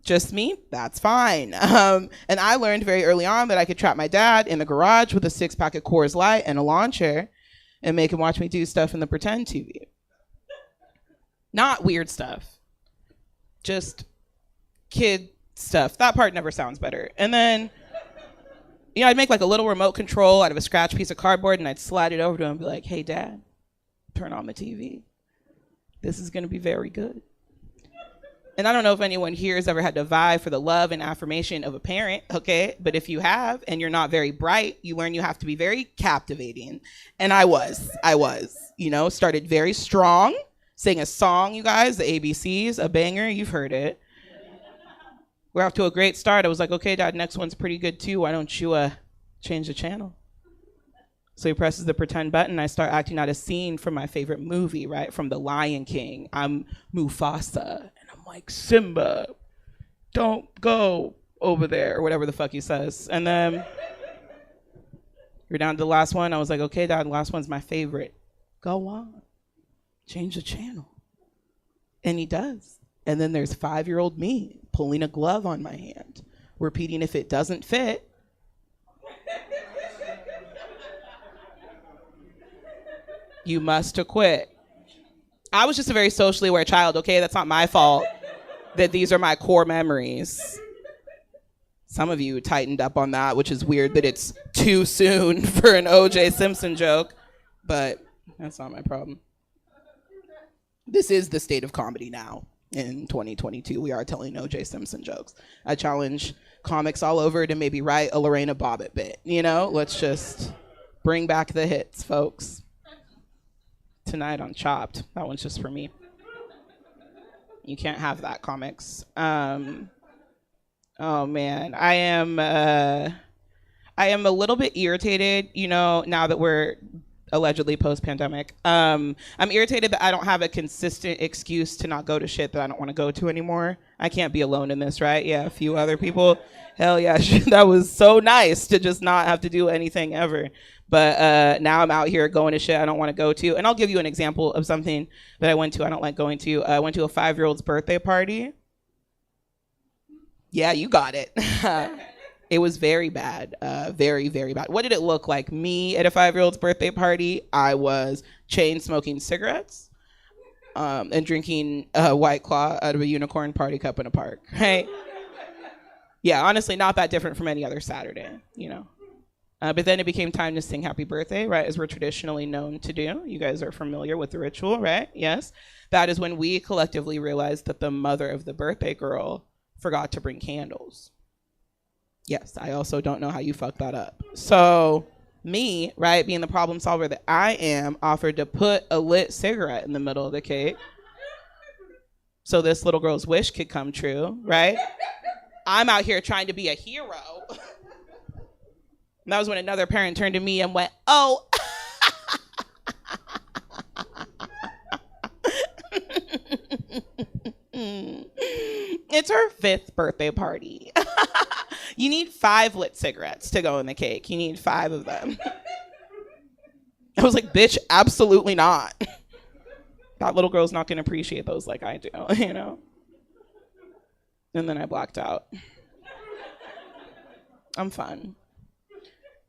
Just me? That's fine. And I learned very early on that I could trap my dad in the garage with a 6-pack of Coors Light and a lawn chair and make him watch me do stuff in the pretend TV. Not weird stuff. Just kid stuff. That part never sounds better. And then, I'd make like a little remote control out of a scratch piece of cardboard, and I'd slide it over to him and be like, hey, Dad, turn on the TV. This is going to be very good. And I don't know if anyone here has ever had to vie for the love and affirmation of a parent, okay? But if you have, and you're not very bright, you learn you have to be very captivating. And I was, started very strong, sang a song, you guys, the ABCs, a banger, you've heard it. We're off to a great start. I was like, okay, Dad, next one's pretty good too. Why don't you change the channel? So he presses the pretend button. I start acting out a scene from my favorite movie, right? From The Lion King. I'm Mufasa. And I'm like, Simba, don't go over there, or whatever the fuck he says. And then you're down to the last one. I was like, okay, Dad, the last one's my favorite. Go on. Change the channel. And he does. And then there's 5-year-old me pulling a glove on my hand, repeating, if it doesn't fit, you must acquit. I was just a very socially aware child, okay? That's not my fault that these are my core memories. Some of you tightened up on that, which is weird that it's too soon for an O.J. Simpson joke, but that's not my problem. This is the state of comedy now. In 2022, we are telling O.J. Simpson jokes. I challenge comics all over to maybe write a Lorena Bobbitt bit, Let's just bring back the hits, folks. Tonight on Chopped. That one's just for me. You can't have that, comics. Oh man, I am a little bit irritated, now that we're allegedly post-pandemic. I'm irritated that I don't have a consistent excuse to not go to shit that I don't want to go to anymore. I can't be alone in this, right? Yeah, a few other people. Hell yeah, that was so nice to just not have to do anything ever. But now I'm out here going to shit I don't want to go to. And I'll give you an example of something that I went to I don't like going to. I went to a 5-year-old's birthday party. Yeah, you got it. It was very bad. Very, very bad. What did it look like? Me at a 5-year-old's birthday party, I was chain smoking cigarettes and drinking White Claw out of a unicorn party cup in a park, right? Yeah, honestly, not that different from any other Saturday, But then it became time to sing happy birthday, right, as we're traditionally known to do. You guys are familiar with the ritual, right? Yes. That is when we collectively realized that the mother of the birthday girl forgot to bring candles. Yes, I also don't know how you fucked that up. So me, right, being the problem solver that I am, offered to put a lit cigarette in the middle of the cake so this little girl's wish could come true, right? I'm out here trying to be a hero. And that was when another parent turned to me and went, oh. It's her 5th birthday party. You need 5 lit cigarettes to go in the cake. You need 5 of them. I was like, bitch, absolutely not. That little girl's not going to appreciate those like I do, And then I blacked out. I'm fun.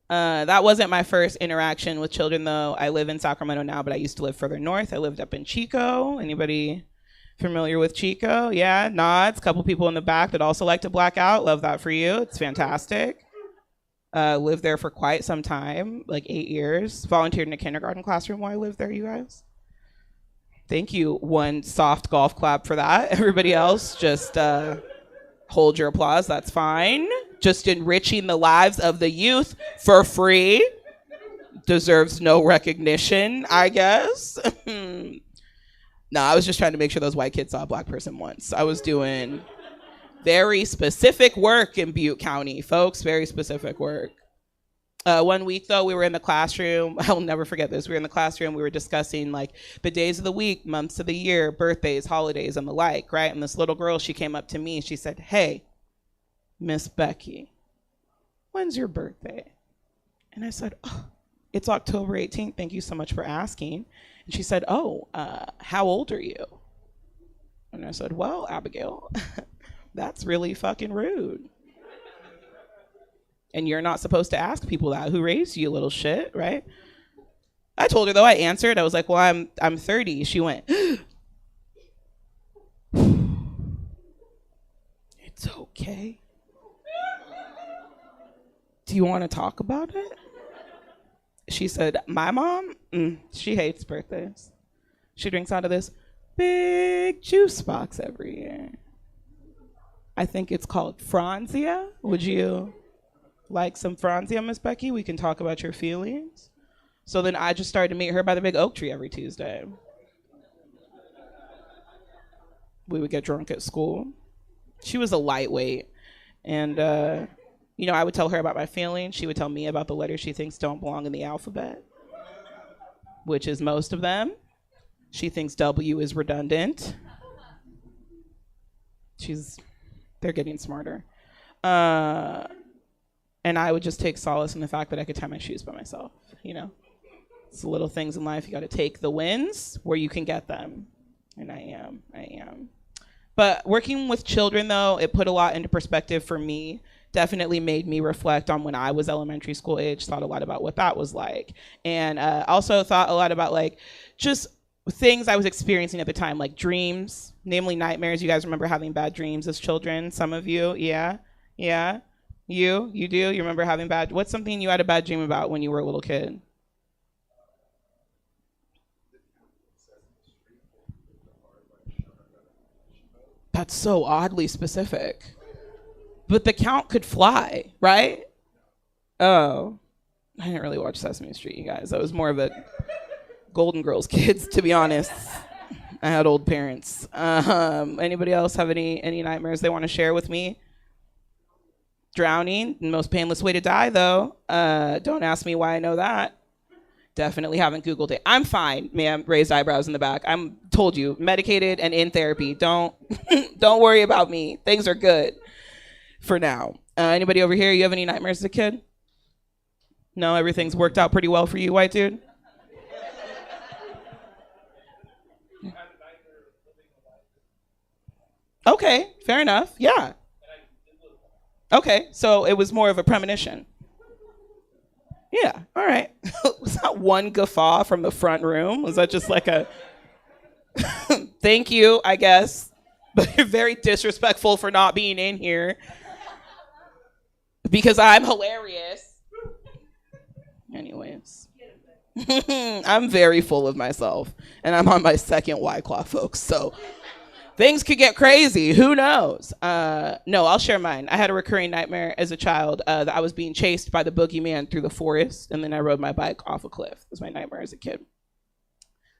That wasn't my first interaction with children, though. I live in Sacramento now, but I used to live further north. I lived up in Chico. Anybody familiar with Chico? Yeah, nods. Couple people in the back that also like to black out. Love that for you. It's fantastic. Lived there for quite some time, like 8 years. Volunteered in a kindergarten classroom while I lived there, you guys. Thank you. One soft golf clap for that. Everybody else, just hold your applause. That's fine. Just enriching the lives of the youth for free. Deserves no recognition, I guess. No, I was just trying to make sure those white kids saw a black person once. I was doing very specific work in Butte County, folks. Very specific work. 1 week, though, we were in the classroom. I'll never forget this. We were in the classroom. We were discussing, like, the days of the week, months of the year, birthdays, holidays, and the like, right? And this little girl, she came up to me. She said, hey, Miss Becky, when's your birthday? And I said, oh, it's October 18th. Thank you so much for asking. And she said, oh, how old are you? And I said, well, Abigail, that's really fucking rude. And you're not supposed to ask people that. Who raised you, little shit, right? I told her, though. I answered. I was like, well, I'm 30. She went, it's okay? Do you want to talk about it? She said, my mom, she hates birthdays. She drinks out of this big juice box every year. I think it's called Franzia. Would you like some Franzia, Miss Becky? We can talk about your feelings. So then I just started to meet her by the big oak tree every Tuesday. We would get drunk at school. She was a lightweight. And, I would tell her about my feelings. She would tell me about the letters she thinks don't belong in the alphabet, which is most of them. She thinks W is redundant. They're getting smarter. And I would just take solace in the fact that I could tie my shoes by myself, It's the little things in life. You got to take the wins where you can get them. And I am. But working with children, though, it put a lot into perspective for me. Definitely made me reflect on when I was elementary school age, thought a lot about what that was like. And also thought a lot about just things I was experiencing at the time, like dreams, namely nightmares. You guys remember having bad dreams as children? Some of you, yeah? You do? You remember having what's something you had a bad dream about when you were a little kid? That's so oddly specific. But the count could fly, right? Oh, I didn't really watch Sesame Street, you guys. I was more of a Golden Girls kids, to be honest. I had old parents. Anybody else have any nightmares they want to share with me? Drowning, the most painless way to die, though. Don't ask me why I know that. Definitely haven't Googled it. I'm fine, ma'am. Raised eyebrows in the back. I'm told you, medicated and in therapy. Don't worry about me. Things are good for now. Anybody over here, you have any nightmares as a kid? No, everything's worked out pretty well for you, white dude? Okay, fair enough. Yeah. Okay, so it was more of a premonition. Yeah, all right. Was that one guffaw from the front room? Was that just like a thank you, I guess? But you're very disrespectful for not being in here because I'm hilarious. Anyways, I'm very full of myself, and I'm on my second White Claw, folks, so things could get crazy. Who knows? No, I'll share mine. I had a recurring nightmare as a child that I was being chased by the boogeyman through the forest, and then I rode my bike off a cliff. That was my nightmare as a kid.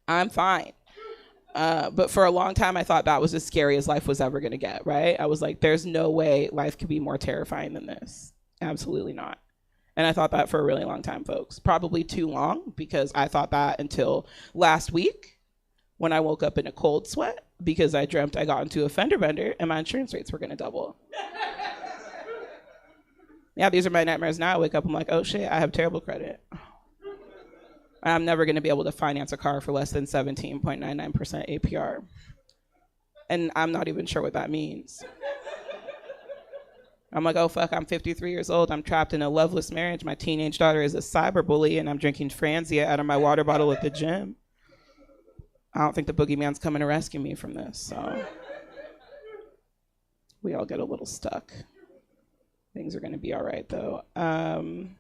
I'm fine. But for a long time, I thought that was as scary as life was ever going to get, right? I was like, there's no way life could be more terrifying than this. Absolutely not. And I thought that for a really long time, folks. Probably too long, because I thought that until last week when I woke up in a cold sweat because I dreamt I got into a fender bender and my insurance rates were going to double. Yeah, these are my nightmares now. I wake up, I'm like, oh shit, I have terrible credit. I'm never going to be able to finance a car for less than 17.99% APR. And I'm not even sure what that means. I'm like, oh fuck, I'm 53 years old. I'm trapped in a loveless marriage. My teenage daughter is a cyberbully and I'm drinking Franzia out of my water bottle at the gym. I don't think the boogeyman's coming to rescue me from this, so we all get a little stuck. Things are going to be all right, though. Trying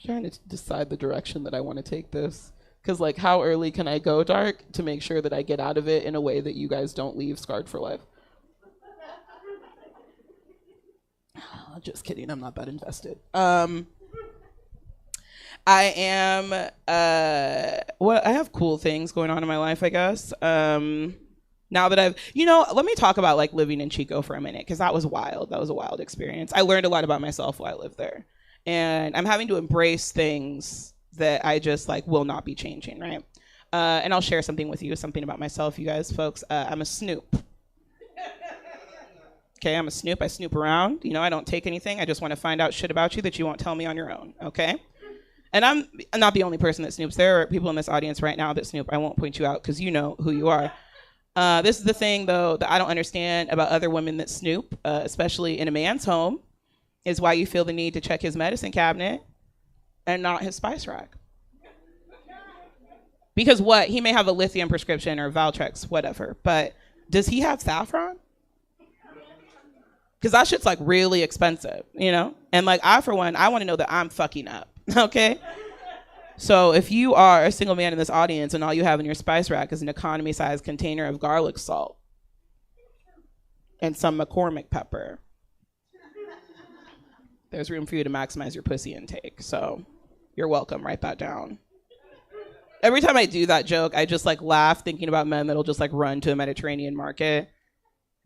to decide the direction that I want to take this, because how early can I go dark to make sure that I get out of it in a way that you guys don't leave scarred for life? Just kidding. I'm not that invested. I am, I have cool things going on in my life, I guess. Now that let me talk about living in Chico for a minute, because that was wild. That was a wild experience. I learned a lot about myself while I lived there. And I'm having to embrace things that I just will not be changing, right? And I'll share something with you, something about myself, you guys, folks. I'm a snoop. Okay, I'm a snoop. I snoop around. I don't take anything. I just want to find out shit about you that you won't tell me on your own, okay? And I'm not the only person that snoops. There are people in this audience right now that snoop. I won't point you out because you know who you are. This is the thing, though, that I don't understand about other women that snoop, especially in a man's home, is why you feel the need to check his medicine cabinet and not his spice rack. Because what? He may have a lithium prescription or Valtrex, whatever, but does he have saffron? Because that shit's like really expensive, you know? And like I, for one, I want to know that I'm fucking up, okay? So if you are a single man in this audience and all you have in your spice rack is an economy-sized container of garlic salt and some McCormick pepper, there's room for you to maximize your pussy intake. So you're welcome. Write that down. Every time I do that joke, I just like laugh thinking about men that'll just like run to a Mediterranean market,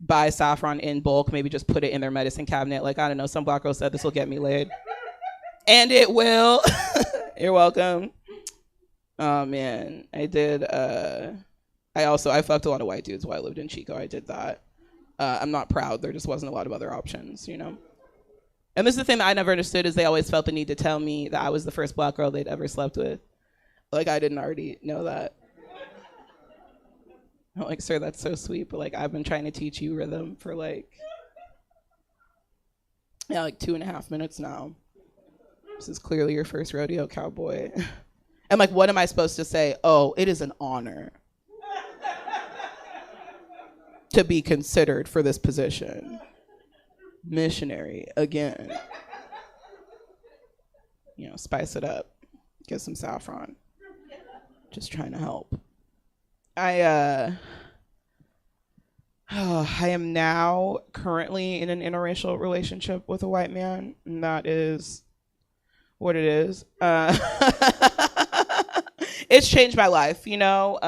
buy saffron in bulk, maybe just put it in their medicine cabinet. Like, I don't know, some black girl said this will get me laid. And it will. You're welcome. Oh man, I did. I fucked a lot of white dudes while I lived in Chico. I did that. I'm not proud. There just wasn't a lot of other options, you know? And this is the thing that I never understood is they always felt the need to tell me that I was the first black girl they'd ever slept with. Like, I didn't already know that. I'm like, sir, that's so sweet, but like, I've been trying to teach you rhythm for like 2.5 minutes now. This is clearly your first rodeo, cowboy. And like, what am I supposed to say? Oh, it is an honor to be considered for this position. Missionary again. You know, spice it up. Get some saffron. Just trying to help. I am now currently in an interracial relationship with a white man, and that is what it is. It's changed my life, you know.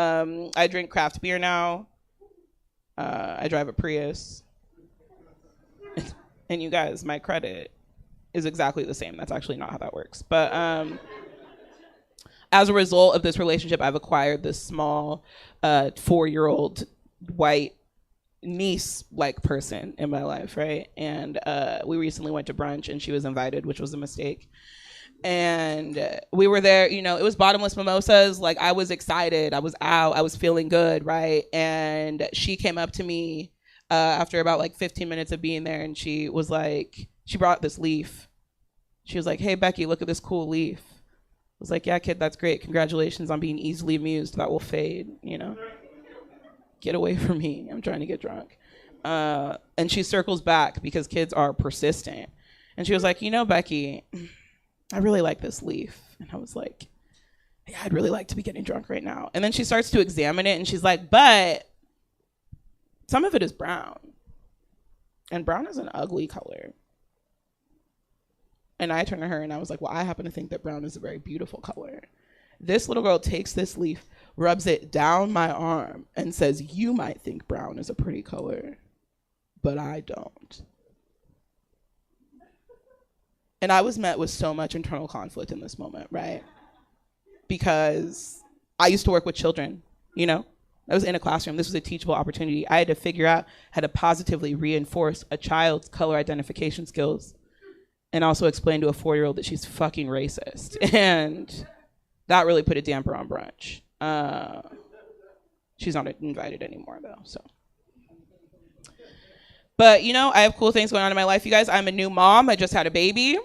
I drink craft beer now. I drive a Prius. And you guys, my credit is exactly the same. That's actually not how that works. But as a result of this relationship, I've acquired this small 4-year-old white niece-like person in my life, right? And we recently went to brunch, and she was invited, which was a mistake. And we were there, you know, it was bottomless mimosas. Like, I was excited. I was out. I was feeling good, right? And she came up to me after about like 15 minutes of being there, and she was like, she brought this leaf. She was like, hey, Becky, look at this cool leaf. I was like, yeah, kid, that's great. Congratulations on being easily amused. That will fade, you know? Get away from me. I'm trying to get drunk. And she circles back because kids are persistent. And she was like, you know, Becky, I really like this leaf. And I was like, yeah, I'd really like to be getting drunk right now. And then she starts to examine it, and she's like, but some of it is brown. And brown is an ugly color. And I turned to her and I was like, well, I happen to think that brown is a very beautiful color. This little girl takes this leaf, rubs it down my arm, and says, you might think brown is a pretty color, but I don't. And I was met with so much internal conflict in this moment, right? Because I used to work with children, you know? I was in a classroom. This was a teachable opportunity. I had to figure out how to positively reinforce a child's color identification skills and also explain to a 4-year-old that she's fucking racist. And that really put a damper on brunch. She's not invited anymore, though, so. But, you know, I have cool things going on in my life, you guys. I'm a new mom. I just had a baby.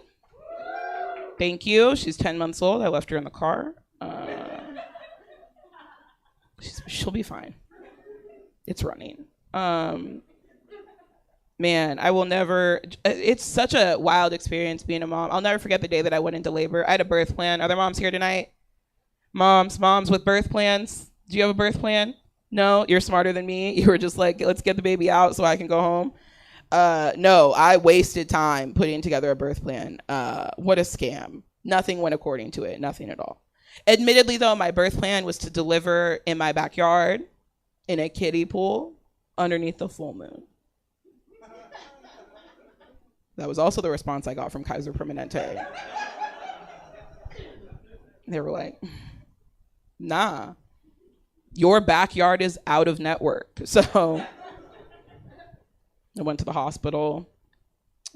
Thank you. She's 10 months old. I left her in the car. She'll be fine. It's running. Man, I will never, it's such a wild experience being a mom. I'll never forget the day that I went into labor. I had a birth plan. Are there moms here tonight? Moms with birth plans. Do you have a birth plan? No, you're smarter than me. You were just like, let's get the baby out so I can go home. No, I wasted time putting together a birth plan. What a scam. Nothing went according to it, nothing at all. Admittedly, though, my birth plan was to deliver in my backyard in a kiddie pool underneath the full moon. That was also the response I got from Kaiser Permanente. They were like, nah, your backyard is out of network. So I went to the hospital,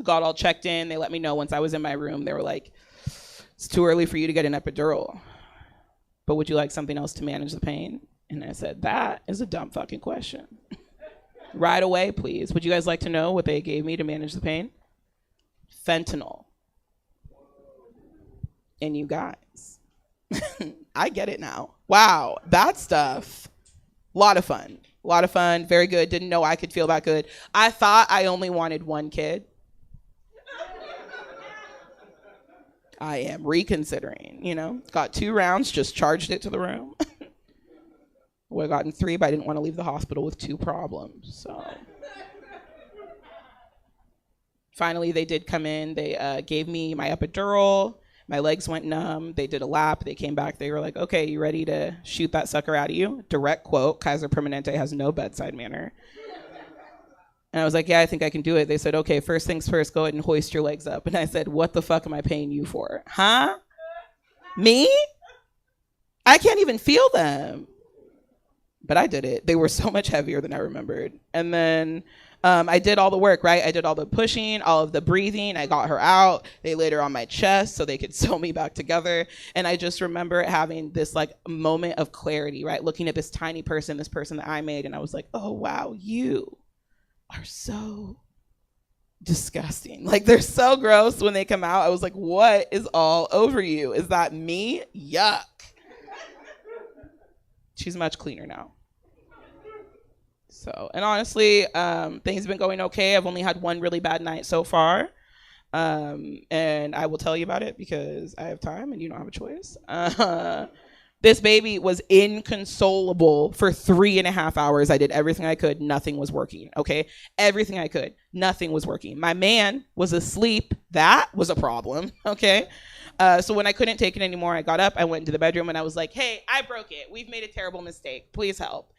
got all checked in. They let me know once I was in my room. They were like, it's too early for you to get an epidural, but would you like something else to manage the pain? And I said, that is a dumb fucking question. Right away, please. Would you guys like to know what they gave me to manage the pain? Fentanyl. And you guys, I get it now. Wow, that stuff, a lot of fun. A lot of fun, very good. Didn't know I could feel that good. I thought I only wanted one kid. I am reconsidering, Got 2 rounds, just charged it to the room. Would have gotten 3, but I didn't want to leave the hospital with 2 problems, so. Finally, they did come in. They gave me my epidural. My legs went numb. They did a lap. They came back. They were like, okay, you ready to shoot that sucker out of you? Direct quote, Kaiser Permanente has no bedside manner. And I was like, yeah, I think I can do it. They said, okay, first things first, go ahead and hoist your legs up. And I said, what the fuck am I paying you for? Huh? Me? I can't even feel them. But I did it. They were so much heavier than I remembered. And then I did all the work, right? I did all the pushing, all of the breathing. I got her out. They laid her on my chest so they could sew me back together. And I just remember having this like moment of clarity, right? Looking at this tiny person, this person that I made. And I was like, oh, wow, you are so disgusting. Like, they're so gross when they come out. I was like, what is all over you? Is that me? Yuck. She's much cleaner now. So, and honestly, things have been going okay. I've only had one really bad night so far. And I will tell you about it because I have time and you don't have a choice. This baby was inconsolable for 3.5 hours. I did everything I could. Nothing was working, okay? Everything I could. Nothing was working. My man was asleep. That was a problem, okay? So when I couldn't take it anymore, I got up, I went into the bedroom, and I was like, hey, I broke it. We've made a terrible mistake. Please help.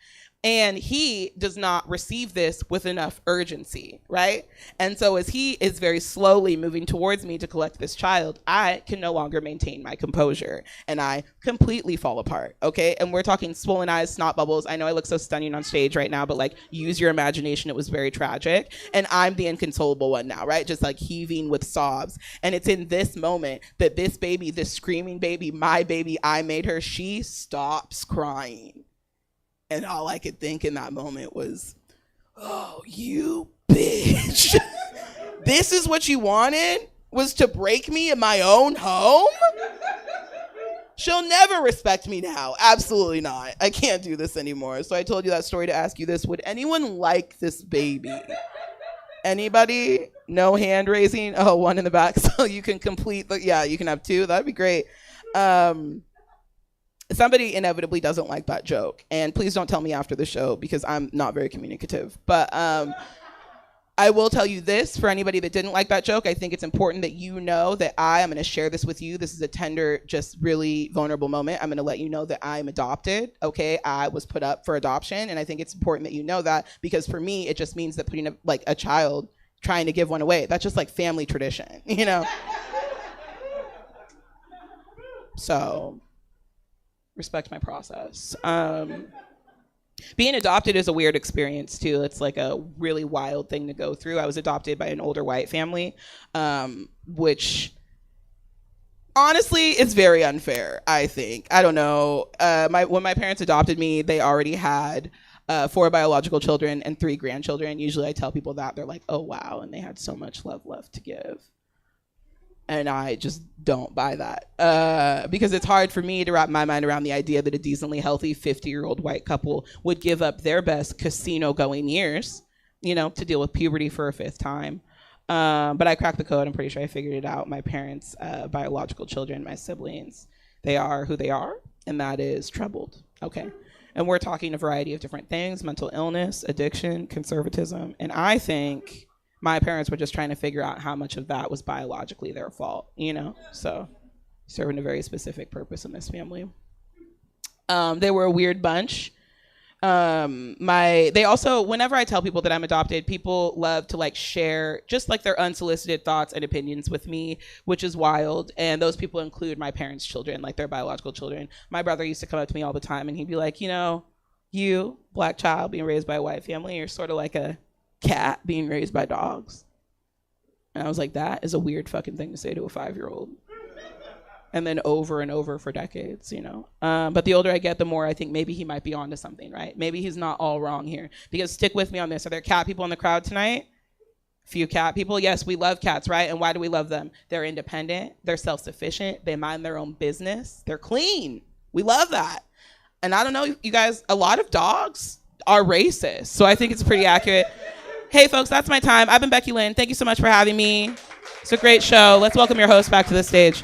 And he does not receive this with enough urgency, right? And so as he is very slowly moving towards me to collect this child, I can no longer maintain my composure, and I completely fall apart, okay? And we're talking swollen eyes, snot bubbles. I know I look so stunning on stage right now, but like, use your imagination. It was very tragic. And I'm the inconsolable one now, right? Just like heaving with sobs. And it's in this moment that this baby, this screaming baby, my baby, I made her, she stops crying. And all I could think in that moment was, oh, you bitch. This is what you wanted? Was to break me in my own home? She'll never respect me now. Absolutely not. I can't do this anymore. So I told you that story to ask you this. Would anyone like this baby? Anybody? No hand raising? Oh, one in the back. So you can complete yeah, you can have 2. That'd be great. Somebody inevitably doesn't like that joke. And please don't tell me after the show because I'm not very communicative. But I will tell you this, for anybody that didn't like that joke, I think it's important that you know that I'm going to share this with you. This is a tender, just really vulnerable moment. I'm going to let you know that I'm adopted, okay? I was put up for adoption, and I think it's important that you know that because for me, it just means that putting a child, trying to give one away, that's just like family tradition, you know? So respect my process. Being adopted is a weird experience too. It's like a really wild thing to go through. I was adopted by an older white family, which honestly is very unfair, I think. I don't know. When my parents adopted me, they already had 4 biological children and 3 grandchildren. Usually I tell people that, they're like, oh wow, and they had so much love left to give. And I just don't buy that because it's hard for me to wrap my mind around the idea that a decently healthy 50-year-old white couple would give up their best casino-going years, to deal with puberty for a 5th time. But I cracked the code. I'm pretty sure I figured it out. My parents' biological children, my siblings, they are who they are, and that is troubled. Okay. And we're talking a variety of different things: mental illness, addiction, conservatism, and I think my parents were just trying to figure out how much of that was biologically their fault, So serving a very specific purpose in this family. They were a weird bunch. They also, whenever I tell people that I'm adopted, people love to share just their unsolicited thoughts and opinions with me, which is wild. And those people include my parents' children, their biological children. My brother used to come up to me all the time and he'd be like, you, black child being raised by a white family, you're sort of like a cat being raised by dogs. And I was like, that is a weird fucking thing to say to a 5-year-old. And then over and over for decades, But the older I get, the more I think maybe he might be onto something, right? Maybe he's not all wrong here. Because stick with me on this. Are there cat people in the crowd tonight? Few cat people? Yes, we love cats, right? And why do we love them? They're independent. They're self-sufficient. They mind their own business. They're clean. We love that. And I don't know, you guys, a lot of dogs are racist. So I think it's pretty accurate. Hey, folks, that's my time. I've been Becky Lynn. Thank you so much for having me. It's a great show. Let's welcome your host back to the stage.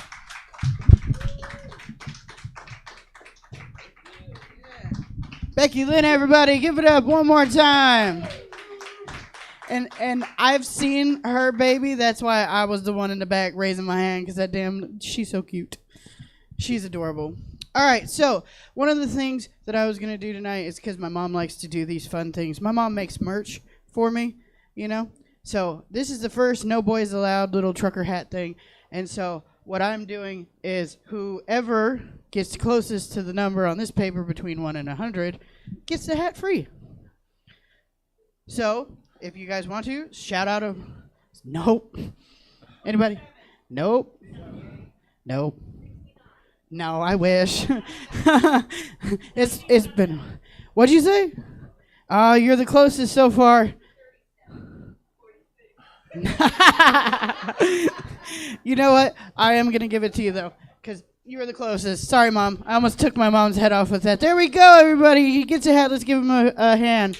Becky Lynn, everybody, give it up one more time. And I've seen her baby. That's why I was the one in the back raising my hand, because that damn, she's so cute. She's adorable. All right, so one of the things that I was going to do tonight is because my mom likes to do these fun things. My mom makes merch for me, you know. So this is the first No Boyz Allowed little trucker hat thing. And so what I'm doing is whoever gets closest to the number on this paper between 1 and 100 gets the hat free. So if you guys want to, shout out a... Nope. Anybody? Nope. Nope. No, I wish. It's been... What'd you say? You're the closest so far. You know what? I am going to give it to you, though, because you were the closest. Sorry, Mom. I almost took my mom's head off with that. There we go, everybody. He gets a hat. Let's give him a hand.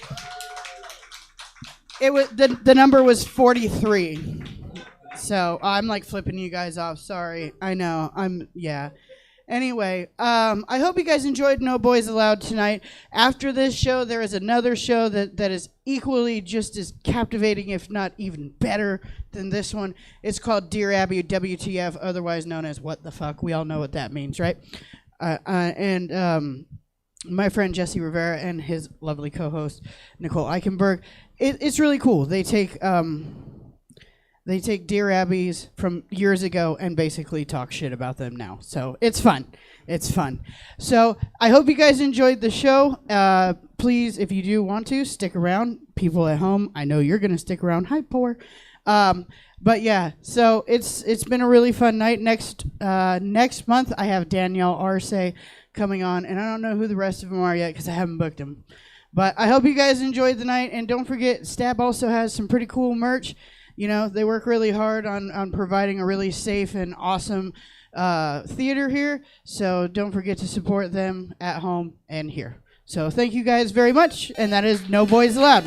It was the number was 43. So I'm like flipping you guys off. Sorry. I know. Yeah. Anyway, I hope you guys enjoyed No Boyz Allowed tonight. After this show, there is another show that is equally just as captivating, if not even better than this one. It's called Dear Abby WTF, otherwise known as What the Fuck. We all know what that means, right? And my friend Jesse Rivera and his lovely co-host Nicole Eichenberg. It's really cool. They take Dear Abby's from years ago and basically talk shit about them now. So it's fun. It's fun. So I hope you guys enjoyed the show. Please, if you do want to, stick around. People at home, I know you're going to stick around. Hi, poor. But yeah, so it's been a really fun night. Next month, I have Danielle Arce coming on, and I don't know who the rest of them are yet because I haven't booked them. But I hope you guys enjoyed the night, and don't forget, Stab also has some pretty cool merch. You know, they work really hard on providing a really safe and awesome theater here. So don't forget to support them at home and here. So thank you guys very much. And that is No Boyz Allowed.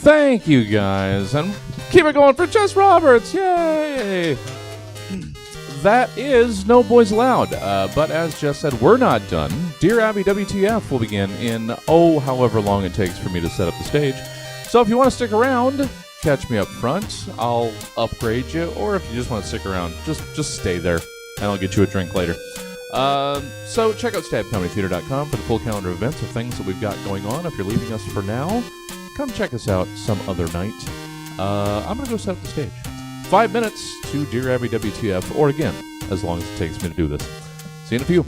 Thank you, guys. And keep it going for Jess Roberts. Yay! That is No Boyz Allowed. But as Jess said, we're not done. Dear Abby WTF will begin in, however long it takes for me to set up the stage. So if you want to stick around, catch me up front. I'll upgrade you. Or if you just want to stick around, just stay there, and I'll get you a drink later. So check out stabcomedytheater.com for the full calendar of events of things that we've got going on. If you're leaving us for now, come check us out some other night. I'm going to go set up the stage. 5 minutes to Dear Abby WTF, or again, as long as it takes me to do this. See you in a few.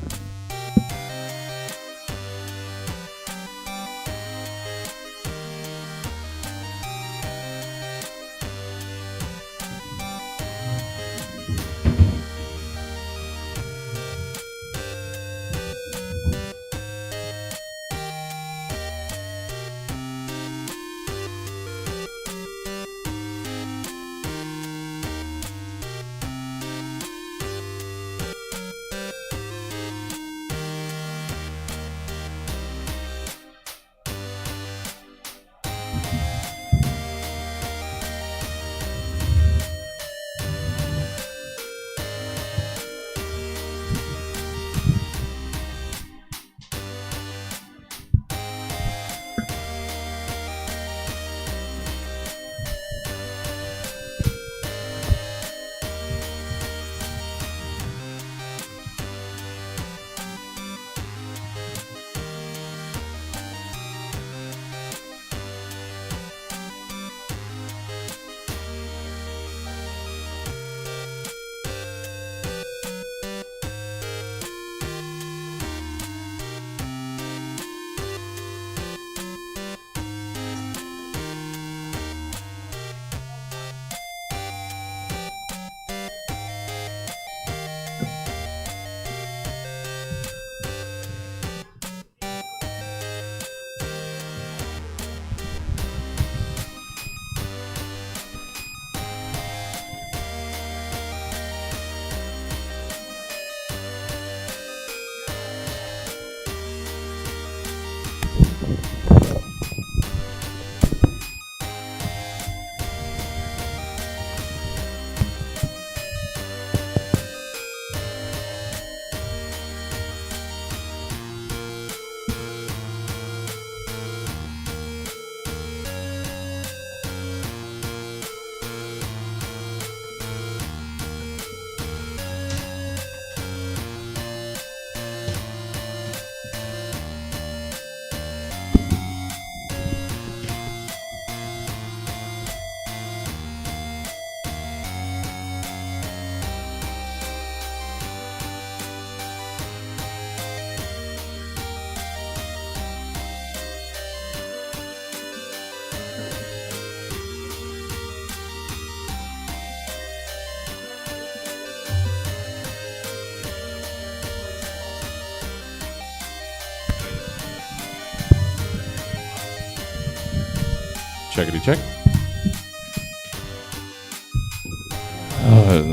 Checkity check.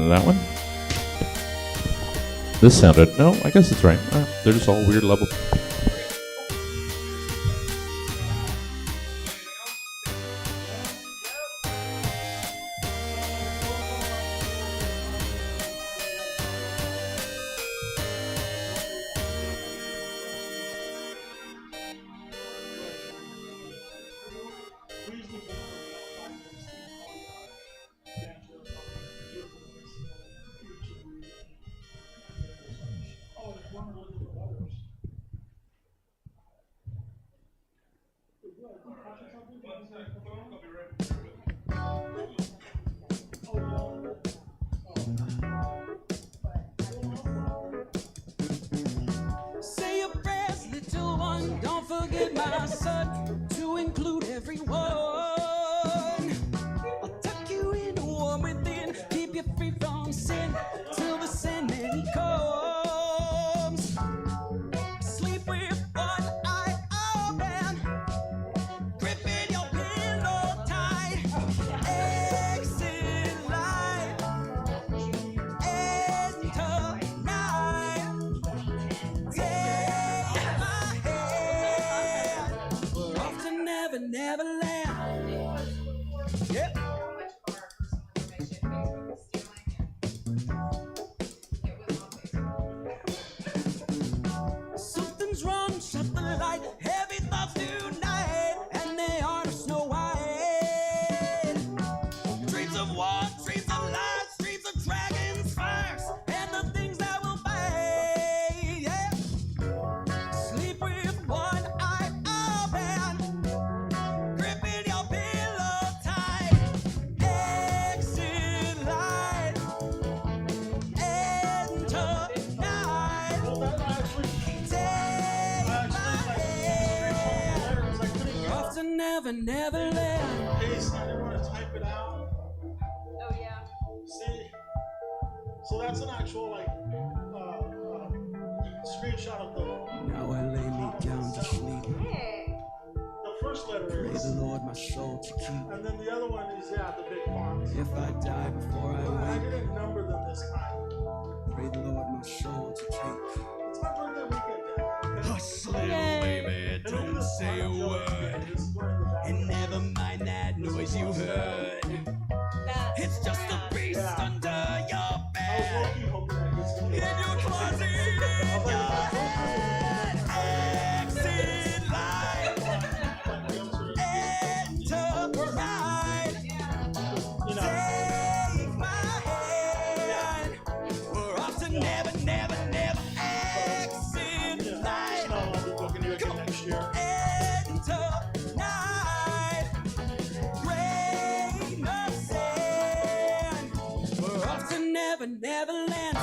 That one? This sounded... No, I guess it's right. They're just all weird levels. Say your prayers, little one. Don't forget my son to include everyone. I'll tuck you in, warm within, keep you free from sin till the Sandman he comes. Sleep with one eye open, gripping your pillow tight. Exit light, enter night. Take my hand, we're off to Neverland. Yep. Something's wrong, shut the light. Heavy thoughts tonight, and they aren't Snow White. Dreams of war, dreams of lies, dreams of dragons, fires, and the things that will fade. Yeah. Sleep with one eye open, gripping your pillow tight. Exit light, enter night. Take my hand, we're off to Neverland. Paste, I didn't want to type it out. Oh yeah. See? So that's an actual, like, screenshot of the... Now I lay me down to sleep. The first letter Pray is... the Lord my soul to keep. And then the other one is, yeah, the big font. If I die before I I wake, didn't number them this time. pray the Lord my soul to take. It's my birthday weekend, Dad. Hush, little baby, don't say a word. And never mind that noise you heard. It's just a beast under your bed. In your closet, in your head. Exit light, enter night. Take my hand, we're off to Never. Exit light, enter night. Grain of sand, we're off to Neverland.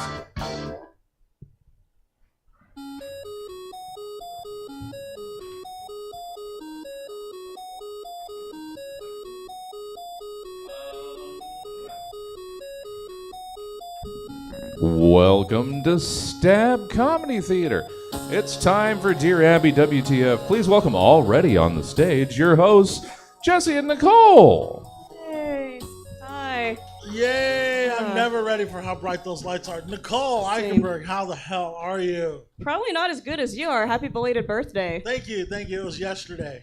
Welcome to Stab Comedy Theater. It's time for Dear Abby WTF. Please welcome already on the stage your hosts, Jesse and Nicole. Hey. Hi. Yay, I'm I'm never ready for how bright those lights are. Nicole Eichenberg, how the hell are you? Probably not as good as you are. Happy belated birthday. Thank you. It was yesterday.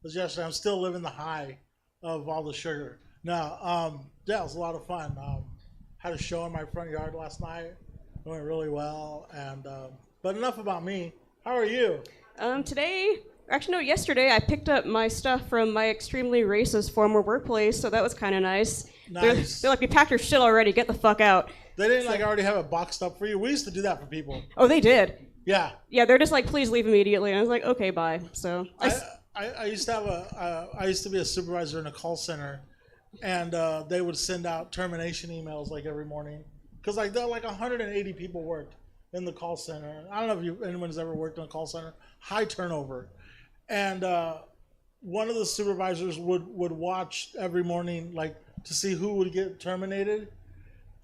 I'm still living the high of all the sugar. No, yeah, it was a lot of fun. Had a show in my front yard last night. It went really well. And but enough about me. How are you? Yesterday I picked up my stuff from my extremely racist former workplace, so that was kind of nice. Nice. They're like, we packed your shit already, get the fuck out. They didn't already have it boxed up for you? We used to do that for people. Oh, they did? Yeah. Yeah, they're just like, please leave immediately. And I was like, okay, bye. So I used to have I used to be a supervisor in a call center, and they would send out termination emails like every morning. Because like 180 people worked in the call center. I don't know if anyone's ever worked in a call center. High turnover. And one of the supervisors would watch every morning, like, to see who would get terminated.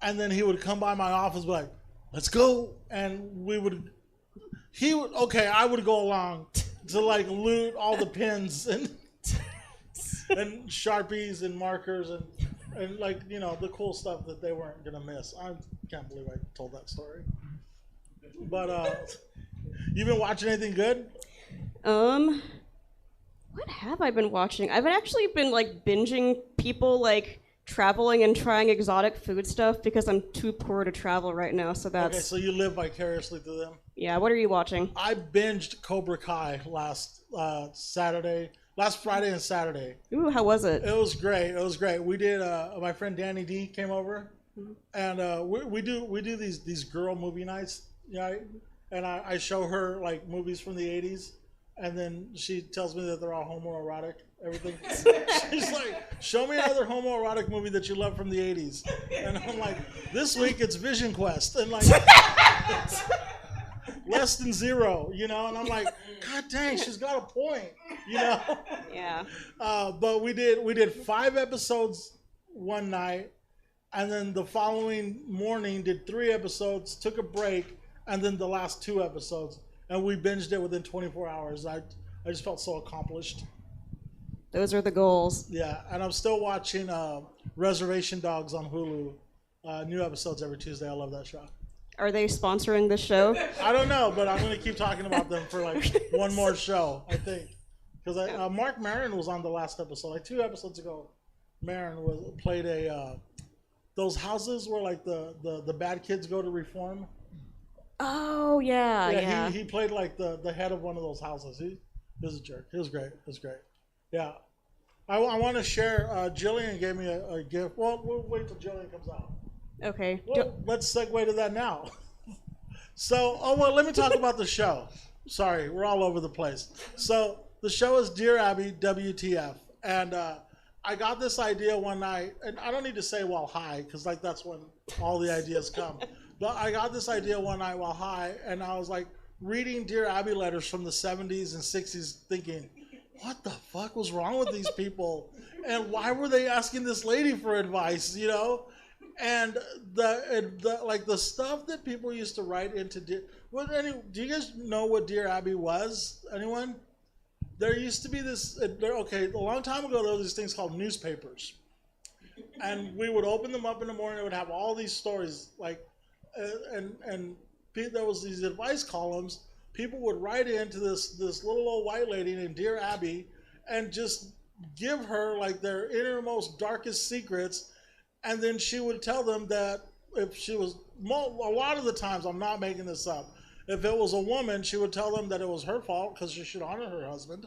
And then he would come by my office and be like, let's go. And I would go along to like loot all the pens and Sharpies and markers and like, you know, the cool stuff that they weren't going to miss. I can't believe I told that story. But you been watching anything good? What have I been watching? I've actually been like binging people like traveling and trying exotic food stuff because I'm too poor to travel right now. So that's okay. So you live vicariously through them. Yeah. What are you watching? I binged Cobra Kai last Friday and Saturday. Ooh, how was it? It was great. We did. My friend Danny D came over, and we do these girl movie nights. Yeah, and I show her like movies from the '80s. And then she tells me that they're all homoerotic, everything. She's like, show me another homoerotic movie that you love from the 80s. And I'm like, this week it's Vision Quest. And like, less than zero, you know? And I'm like, God dang, she's got a point, you know? Yeah. But we did 5 episodes one night. And then the following morning did 3 episodes, took a break, and then the last 2 episodes. And we binged it within 24 hours. I just felt so accomplished. Those are the goals. Yeah, and I'm still watching Reservation Dogs on Hulu. New episodes every Tuesday. I love that show. Are they sponsoring this show? I don't know, but I'm going to keep talking about them for like one more show, I think. Because Mark Maron was on the last episode. Like 2 episodes ago, Maron played those houses where like the bad kids go to reform. Oh, yeah. He played like the head of one of those houses. He was a jerk. It was great. Yeah. I want to share. Jillian gave me a gift. Well, we'll wait till Jillian comes out. Okay. Well, let's segue to that now. So, let me talk about the show. Sorry, we're all over the place. So, the show is Dear Abby WTF. And I got this idea one night. And I don't need to say while high, because like that's when all the ideas come. But I got this idea one night while high, and I was like reading Dear Abby letters from the 70s and 60s thinking, what the fuck was wrong with these people? And why were they asking this lady for advice, you know? And the stuff that people used to write into do you guys know what Dear Abby was? Anyone? There used to be this, a long time ago there were these things called newspapers. And we would open them up in the morning, it would have all these stories, like, and there was these advice columns. People would write into this little old white lady named Dear Abby and just give her like their innermost darkest secrets, and then she would tell them that if she was a lot of the times, I'm not making this up, if it was a woman, she would tell them that it was her fault because she should honor her husband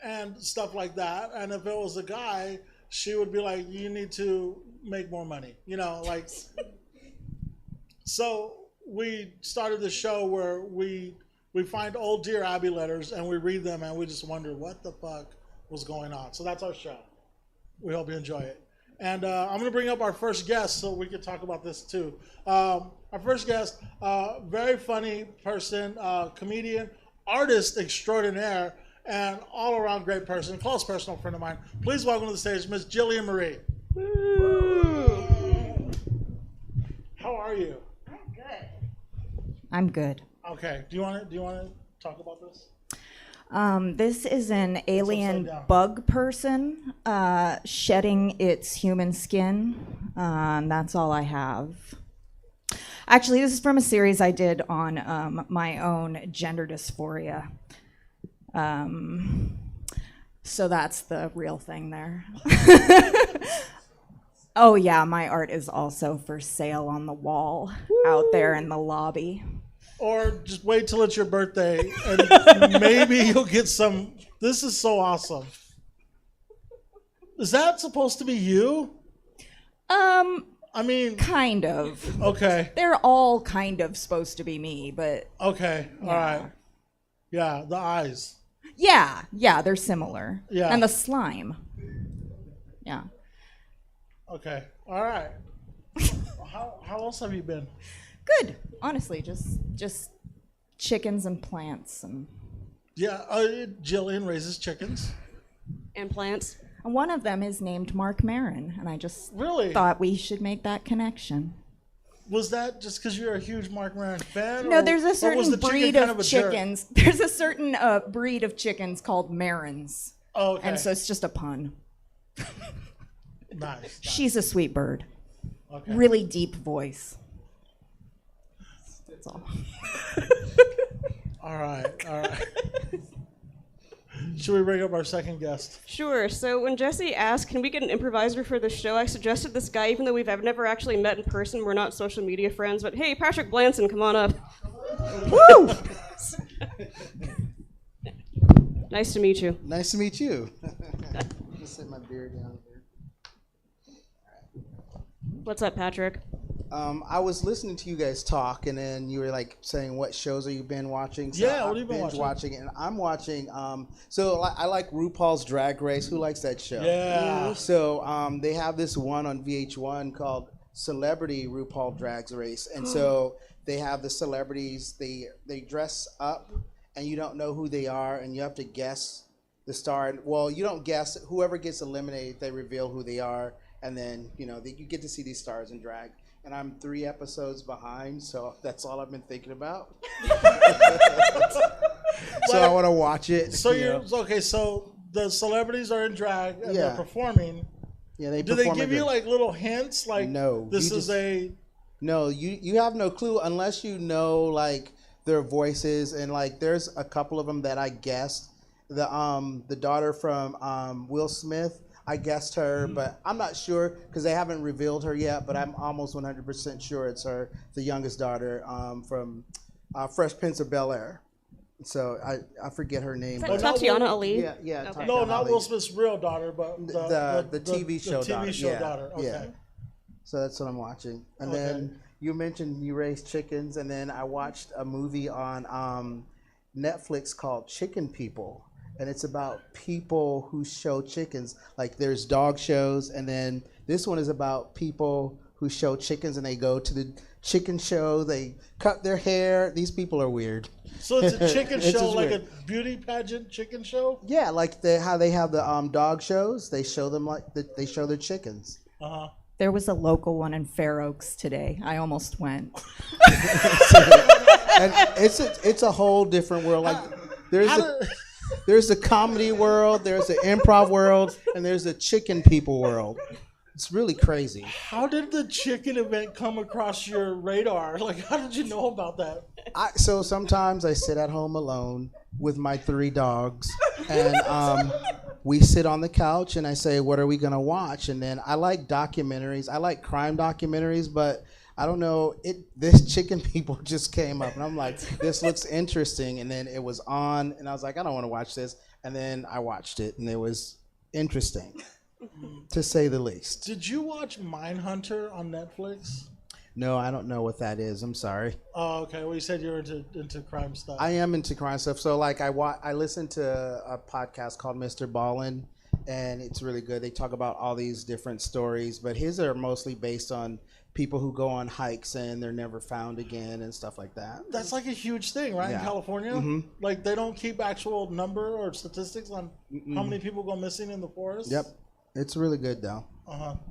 and stuff like that. And if it was a guy, she would be like, you need to make more money, you know, like. So we started the show where we find old Dear Abby letters and we read them and we just wonder what the fuck was going on. So that's our show. We hope you enjoy it. And I'm going to bring up our first guest so we can talk about this too. Our first guest, very funny person, comedian, artist extraordinaire, and all-around great person, close personal friend of mine. Please welcome to the stage, Miss Jillian Marie. Woo. How are you? I'm good. Okay. Do you want to talk about this? This is an alien down. bug person shedding its human skin. That's all I have. Actually, this is from a series I did on my own gender dysphoria. So that's the real thing there. Oh yeah, my art is also for sale on the wall out there in the lobby. Or just wait till it's your birthday and maybe you'll get some. This is so awesome. Is that supposed to be you? I mean, kind of. Okay. They're all kind of supposed to be me, but Okay. All right. Yeah, the eyes. yeah, they're similar. Yeah. And the slime. Yeah. Okay. All right. How else have you been? Good. Honestly, just chickens and plants and Yeah, Jillian raises chickens. And plants. and one of them is named Mark Maron, and I just Really? thought we should make that connection. Was that just because you're a huge Mark Maron fan? No, or- there's or a was certain the chicken breed kind of a jerk? chickens. There's a certain breed of chickens called Marons. Oh, okay. And so it's just a pun. Nice. She's a sweet bird. Okay. Really deep voice. That's all. All right. Should we bring up our second guest? Sure. So when Jesse asked, can we get an improviser for the show, I suggested this guy, even though I've never actually met in person. We're not social media friends. But hey, Patrick Blanson, come on up. Woo! Nice to meet you. Nice to meet you. Just set my beer down here. What's up, Patrick? I was listening to you guys talk, and then you were like saying, "What shows have you been watching?" So Yeah, what have you I've been binge watching? And I'm watching. I like RuPaul's Drag Race. Who likes that show? Yeah. So they have this one on VH1 called Celebrity RuPaul Drag Race, and so they have the celebrities. They dress up, and you don't know who they are, and you have to guess the star. Well, you don't guess. Whoever gets eliminated, they reveal who they are, and then you get to see these stars in drag. And I'm 3 episodes behind, so that's all I've been thinking about. So I want to watch it. So you know. okay. So the celebrities are in drag and Yeah. they're performing. Yeah, they Do they perform give it you good. like little hints? Like No, this you is just- a. No, you have no clue unless you know like their voices, and like there's a couple of them that I guessed. The daughter from Will Smith, I guessed her, but I'm not sure because they haven't revealed her yet. But I'm almost 100% sure it's her, the youngest daughter from Fresh Prince of Bel-Air. So I forget her name. Is that but- Tatiana Ali? Yeah, yeah. Okay. No, Tatiana not Ali. Will Smith's real daughter, but the TV show the TV daughter. show Yeah, daughter. Okay. yeah. So that's what I'm watching. And Okay. then you mentioned you raised chickens, and then I watched a movie on Netflix called Chicken People. And it's about people who show chickens. Like there's dog shows, and then this one is about people who show chickens, and they go to the chicken show, they cut their hair. These people are weird. So it's a chicken It's show, just like weird. a beauty pageant chicken show. Yeah, like how they have the dog shows. They show them they show their chickens. There was a local one in Fair Oaks today. I almost went. And it's a whole different world. Like there's a comedy world, there's an improv world, and there's a chicken people world. It's really crazy. How did the chicken event come across your radar? Like, how did you know about that? So sometimes I sit at home alone with my 3 dogs, and we sit on the couch, and I say, "What are we gonna watch?" And then I like documentaries. I like crime documentaries, but I don't know. This Chicken People just came up, and I'm like, "This looks interesting." And then it was on, and I was like, "I don't want to watch this." And then I watched it, and it was interesting, to say the least. Did you watch Mindhunter on Netflix? No, I don't know what that is. I'm sorry. Oh, okay. Well, you said you're into crime stuff. I am into crime stuff. So like I listen to a podcast called Mr. Ballin, and it's really good. They talk about all these different stories, but his are mostly based on people who go on hikes and they're never found again and stuff like that. That's like a huge thing, right? In Yeah. California, Mhm. like they don't keep actual number or statistics on how many people go missing in the forest. Yep. It's really good though.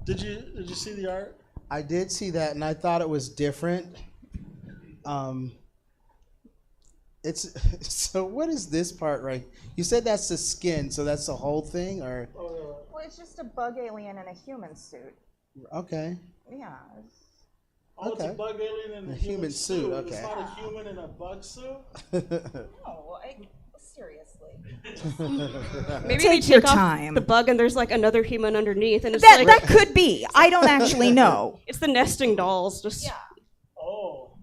Did you see the art? I did see that, and I thought it was different. It's so. What is this part right? You said that's the skin, so that's the whole thing, or? Well, it's just a bug alien in a human suit. Okay. Yeah. Oh, it's a bug alien in a human suit. Okay. It's not a human in a bug suit. No, seriously. Maybe Take they your take off time. the bug and there's like another human underneath, and it's That like that could be. I don't actually know. It's the nesting dolls. Just Oh.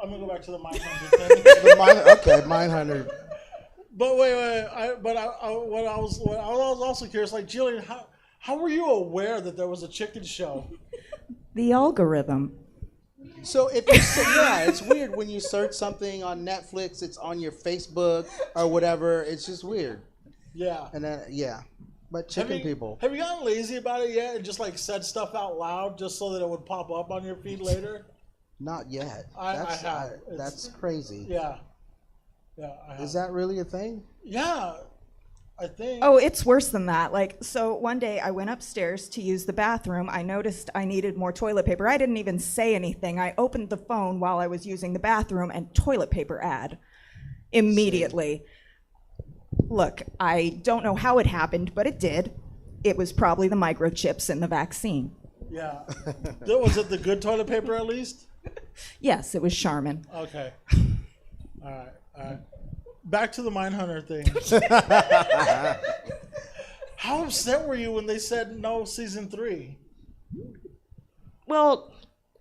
I'm gonna go back to the Mindhunter thing. Okay, Mindhunter. But wait. I was also curious. Like, Jillian, how were you aware that there was a chicken show? The algorithm. So if you it's weird when you search something on Netflix, it's on your Facebook or whatever. It's just weird. Yeah. And then but chicken people. Have you gotten lazy about it yet and just like said stuff out loud just so that it would pop up on your feed later? Not yet. I have. That's crazy. Yeah. Yeah. I have. Is that really a thing? Yeah. I think. Oh, it's worse than that. So one day I went upstairs to use the bathroom. I noticed I needed more toilet paper. I didn't even say anything. I opened the phone while I was using the bathroom and toilet paper ad immediately. Look, I don't know how it happened, but it did. It was probably the microchips in the vaccine. Yeah. Was it the good toilet paper at least? Yes, it was Charmin. Okay. All right. Back to the Mindhunter thing. How upset were you when they said no season 3? well,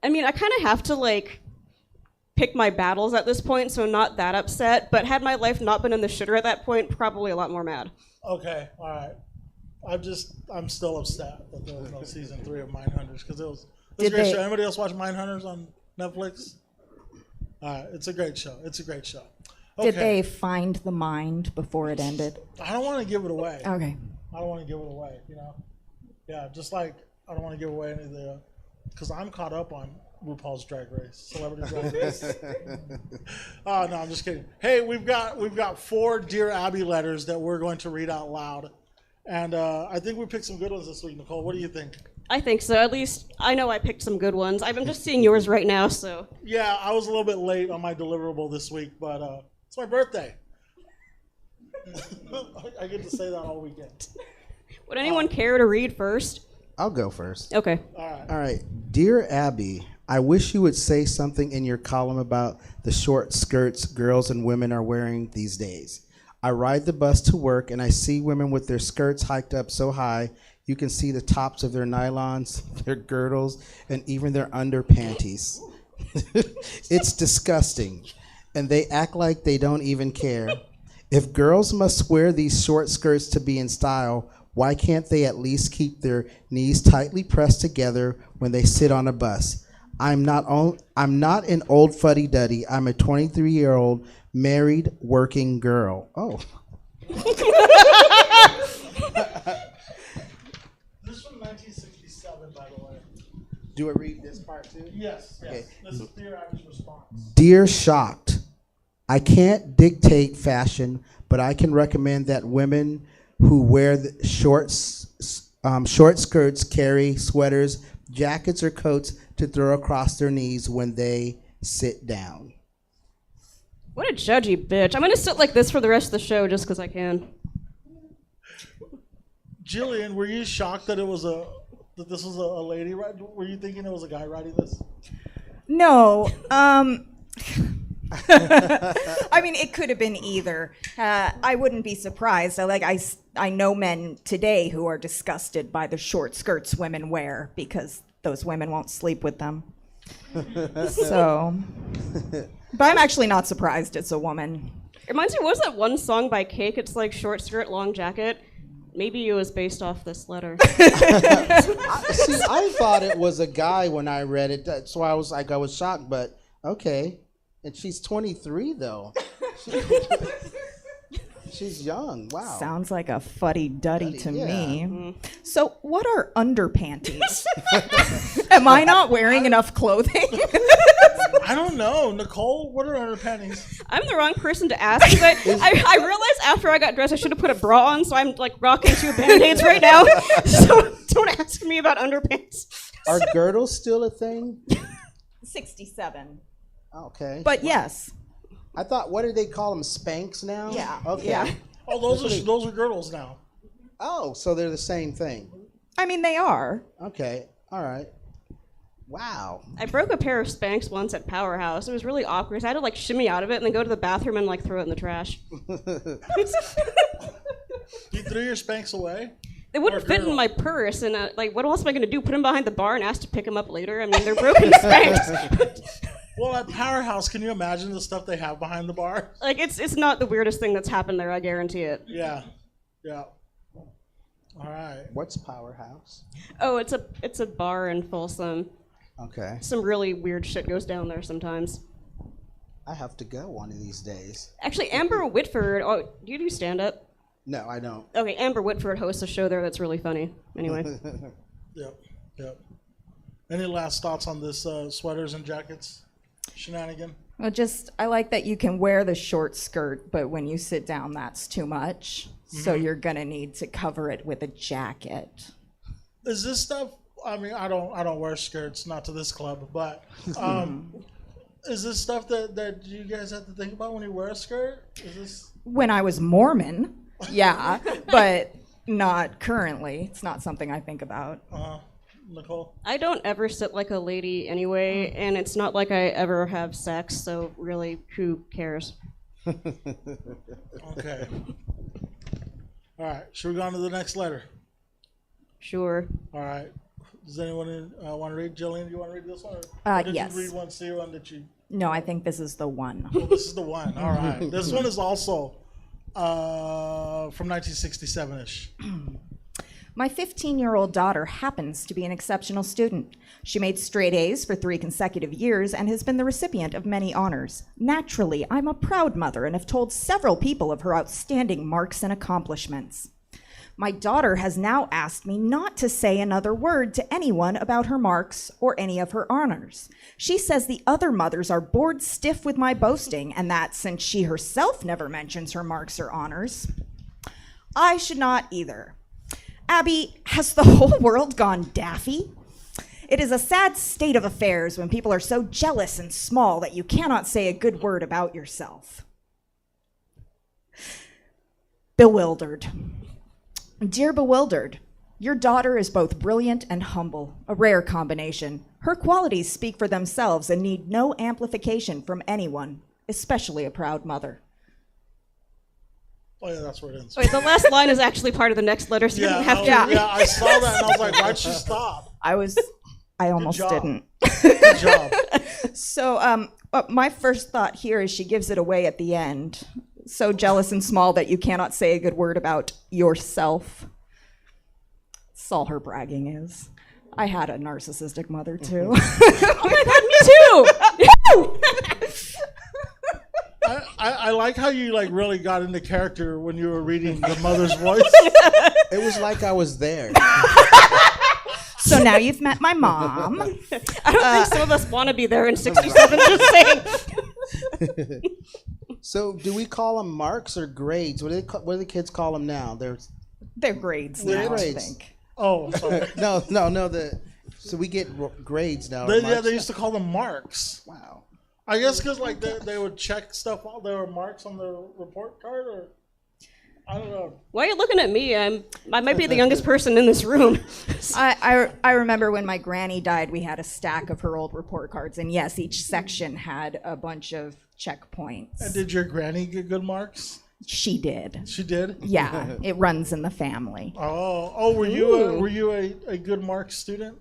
I mean, I kind of have to like pick my battles at this point, so not that upset. But had my life not been in the shitter at that point, probably a lot more mad. Okay. All right. I'm still upset that there was no season 3 of Mindhunters because it was a great show. Anybody else watch Mindhunters on Netflix? All right, it's a great show. Okay. Did they find the mind before it ended? I don't want to give it away. Okay. I don't want to give it away, Yeah, just like I don't want to give away any of the, because I'm caught up on RuPaul's Drag Race, Celebrity Drag Race. Oh no, I'm just kidding. Hey, we've got 4 Dear Abby letters that we're going to read out loud, and I think we picked some good ones this week. Nicole, what do you think? I think so. At least I know I picked some good ones. I'm just seeing yours right now, so. Yeah, I was a little bit late on my deliverable this week, but it's my birthday. I get to say that all weekend. Would anyone care to read first? I'll go first. Okay. All right. Dear Abby, I wish you would say something in your column about the short skirts girls and women are wearing these days. I ride the bus to work and I see women with their skirts hiked up so high you can see the tops of their nylons, their girdles, and even their underpanties. It's disgusting. And they act like they don't even care. If girls must wear these short skirts to be in style, why can't they at least keep their knees tightly pressed together when they sit on a bus? I'm not an old fuddy-duddy. I'm a 23-year-old married working girl. Oh. This is from 1967, by the way. Do I read this part too? Yes. Okay. This is Dear Abby's response. Dear Shocked, I can't dictate fashion, but I can recommend that women who wear the short skirts carry sweaters, jackets, or coats to throw across their knees when they sit down. What a judgy bitch. I'm going to sit like this for the rest of the show just because I can. Jillian, were you shocked that this was a lady? Were you thinking it was a guy writing this? No. I mean, it could have been either. I wouldn't be surprised. I know men today who are disgusted by the short skirts women wear because those women won't sleep with them. So, but I'm actually not surprised it's a woman. It reminds me, what was that one song by Cake? It's like short skirt, long jacket. Maybe it was based off this letter. See, I thought it was a guy when I read it. That's why I was shocked, but okay. And she's 23 though. She's young. Wow. Sounds like a fuddy-duddy to yeah. me. So what are underpanties? Am I not wearing enough clothing? I don't know. Nicole, what are underpanties? I'm the wrong person to ask. I realized after I got dressed I should have put a bra on, so I'm like rocking 2 Band-Aids right now. So don't ask me about underpants. Are girdles still a thing? 67. Okay. But yes. I thought, what do they call them? Spanks now? Yeah. Okay. Yeah. Oh, those are girdles now. Oh, so they're the same thing. I mean, they are. Okay. All right. Wow. I broke a pair of Spanx once at Powerhouse. It was really awkward. I had to like shimmy out of it and then go to the bathroom and like throw it in the trash. You threw your Spanx away? They wouldn't fit in my purse, and like, what else am I gonna do? Put them behind the bar and ask to pick them up later? I mean, they're broken Spanx. Well, at Powerhouse, can you imagine the stuff they have behind the bar? Like, it's not the weirdest thing that's happened there. I guarantee it. Yeah. All right. What's Powerhouse? Oh, it's a bar in Folsom. Okay. Some really weird shit goes down there sometimes. I have to go one of these days. Actually, Amber Whitford. Oh, do you do stand up? No, I don't. Okay, Amber Whitford hosts a show there that's really funny. Anyway. Yep. Any last thoughts on this sweaters and jackets shenanigan? Well, I like that you can wear the short skirt, but when you sit down, that's too much. So you're gonna need to cover it with a jacket. Is this stuff? I mean, I don't wear skirts, not to this club, but is this stuff that you guys have to think about when you wear a skirt? Is this? When I was Mormon, yeah, but not currently. It's not something I think about. Nicole? I don't ever sit like a lady anyway, and it's not like I ever have sex, so really, who cares? Okay. All right. Should we go on to the next letter? Sure. All right. Does anyone want to read? Jillian, do you want to read this one? Or did Yes. you read one? See one that you... No, I think this is the one. Well, this is the one. All right. This one is also from 1967-ish. My 15-year-old daughter happens to be an exceptional student. She made straight A's for 3 consecutive years and has been the recipient of many honors. Naturally, I'm a proud mother and have told several people of her outstanding marks and accomplishments. My daughter has now asked me not to say another word to anyone about her marks or any of her honors. She says the other mothers are bored stiff with my boasting, and that since she herself never mentions her marks or honors, I should not either. Abby, has the whole world gone daffy? It is a sad state of affairs when people are so jealous and small that you cannot say a good word about yourself. Bewildered. Dear Bewildered, your daughter is both brilliant and humble, a rare combination. Her qualities speak for themselves and need no amplification from anyone, especially a proud mother. Oh, yeah, that's where it ends. Wait, the last line is actually part of the next letter, so you don't have to. Yeah, I saw that and I was like, why'd she stop? I almost didn't. Good job. So, my first thought here is she gives it away at the end. So jealous and small that you cannot say a good word about yourself. That's all her bragging is. I had a narcissistic mother too. Oh my God, me too! I like how you like really got into character when you were reading the mother's voice. It was like I was there. So now you've met my mom. I don't think some of us want to be there in 67, just saying. So do we call them marks or grades? What do the kids call them now? They're grades now, I think. Oh, sorry. no. So we get grades now. They used to call them marks. Wow. I guess because like they would check stuff out. There were marks on the report card, or I don't know. Why are you looking at me? I might be the youngest person in this room. I remember when my granny died, we had a stack of her old report cards, and yes, each section had a bunch of checkpoints. And did your granny get good marks? She did. She did? Yeah, it runs in the family. Oh, were you a good mark student?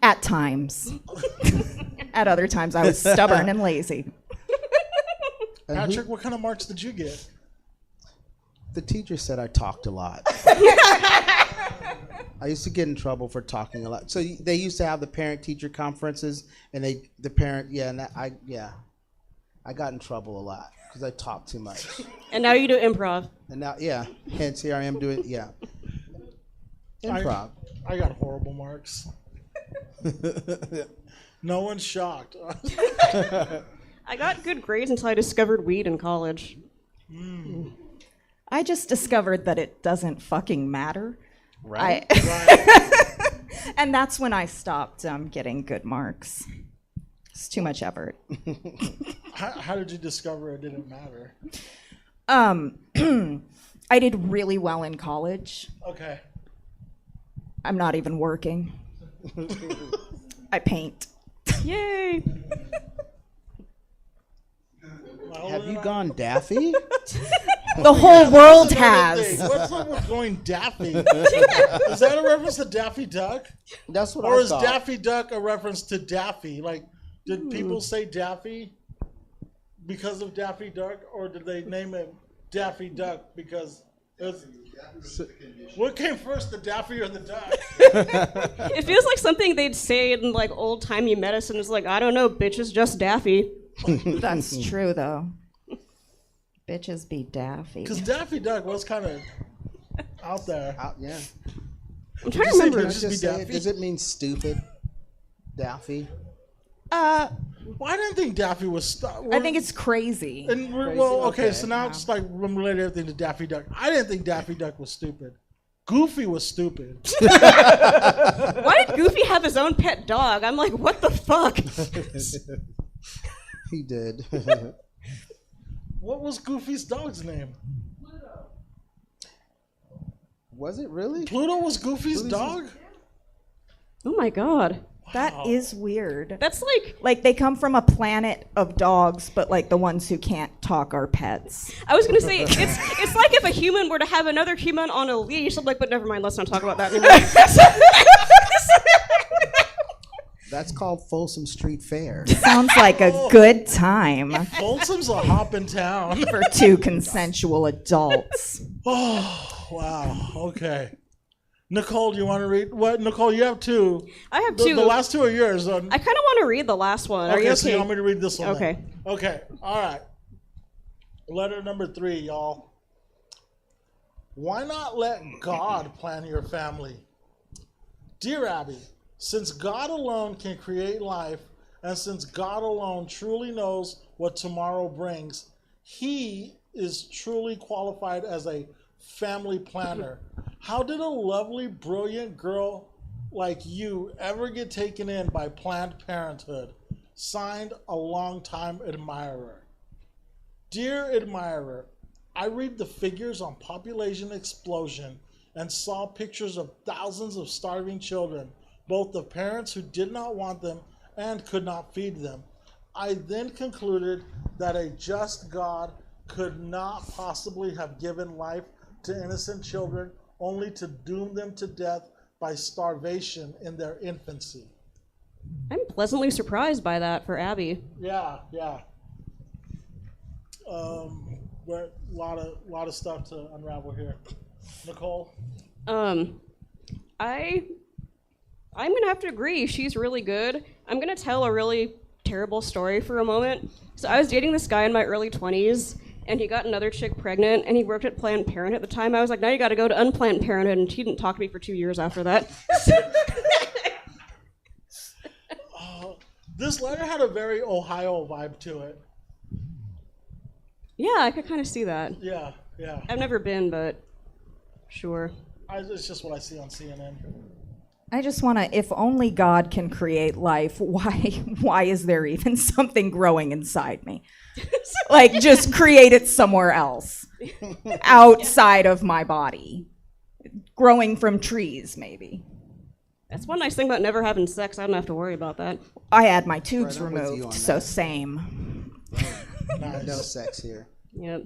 At times. At other times, I was stubborn and lazy. Patrick, what kind of marks did you get? The teacher said I talked a lot. I used to get in trouble for talking a lot. So they used to have the parent-teacher conferences, and I got in trouble a lot because I talked too much. And now you do improv. And now, hence here I am doing, improv. I got horrible marks. No one's shocked. I got good grades until I discovered weed in college. I just discovered that it doesn't fucking matter. Right. And that's when I stopped getting good marks. It's too much effort. How did you discover it didn't matter? I did really well in college. Okay. I'm not even working. I paint. Yay! Have you gone daffy? The whole world has. Thing. What's up with going daffy? Is that a reference to Daffy Duck? That's what I Or is thought. Daffy Duck a reference to Daffy? Like, did people say Daffy because of Daffy Duck, or did they name it Daffy Duck because it's... What came first, the Daffy or the Duck? It feels like something they'd say in like old timey medicine. It's like, I don't know, bitch, it's just Daffy. That's true, though. Bitches be daffy. Because Daffy Duck was kind of out there. Yeah. I'm trying to remember. Does it mean stupid? Daffy? Well, I didn't think Daffy was... I think it's crazy. And well, okay, so now it's like I'm relating everything to Daffy Duck. I didn't think Daffy Duck was stupid. Goofy was stupid. Why did Goofy have his own pet dog? I'm like, what the fuck? He did. What was Goofy's dog's name? Was it really? Pluto was Goofy's dog? Oh my god. That is weird. That's like they come from a planet of dogs, but like the ones who can't talk are pets. I was gonna say it's like if a human were to have another human on a leash. I'm like, but never mind. Let's not talk about that anymore. That's called Folsom Street Fair. Sounds like a good time Folsom's a hop in town. for two consensual adults. Oh, wow. Okay. Nicole, do you want to read? What? Nicole, you have two. I have two. The last two are yours. I kind of want to read the last one. Are you okay? So you want me to read this one? Okay. Then? Okay. All right. Letter number 3, y'all. Why not let God plan your family? Dear Abby, since God alone can create life, and since God alone truly knows what tomorrow brings, He is truly qualified as a family planner. How did a lovely, brilliant girl like you ever get taken in by Planned Parenthood? Signed, a longtime admirer. Dear admirer, I read the figures on population explosion and saw pictures of thousands of starving children, both of parents who did not want them and could not feed them. I then concluded that a just God could not possibly have given life to innocent children only to doom them to death by starvation in their infancy. I'm pleasantly surprised by that for Abby. Yeah. But a lot of stuff to unravel here. Nicole? I'm gonna have to agree. She's really good. I'm gonna tell a really terrible story for a moment. So I was dating this guy in my early 20s, and he got another chick pregnant, and he worked at Planned Parenthood at the time. I was like, now you gotta go to Unplanned Parenthood, and he didn't talk to me for 2 years after that. This letter had a very Ohio vibe to it. Yeah, I could kind of see that. Yeah. I've never been, but sure. It's just what I see on CNN. I just want to, if only God can create life, why is there even something growing inside me? Like, just create it somewhere else, outside of my body, growing from trees, maybe. That's one nice thing about never having sex. I don't have to worry about that. I had my tubes removed, so same. Nice. No sex here. Yep.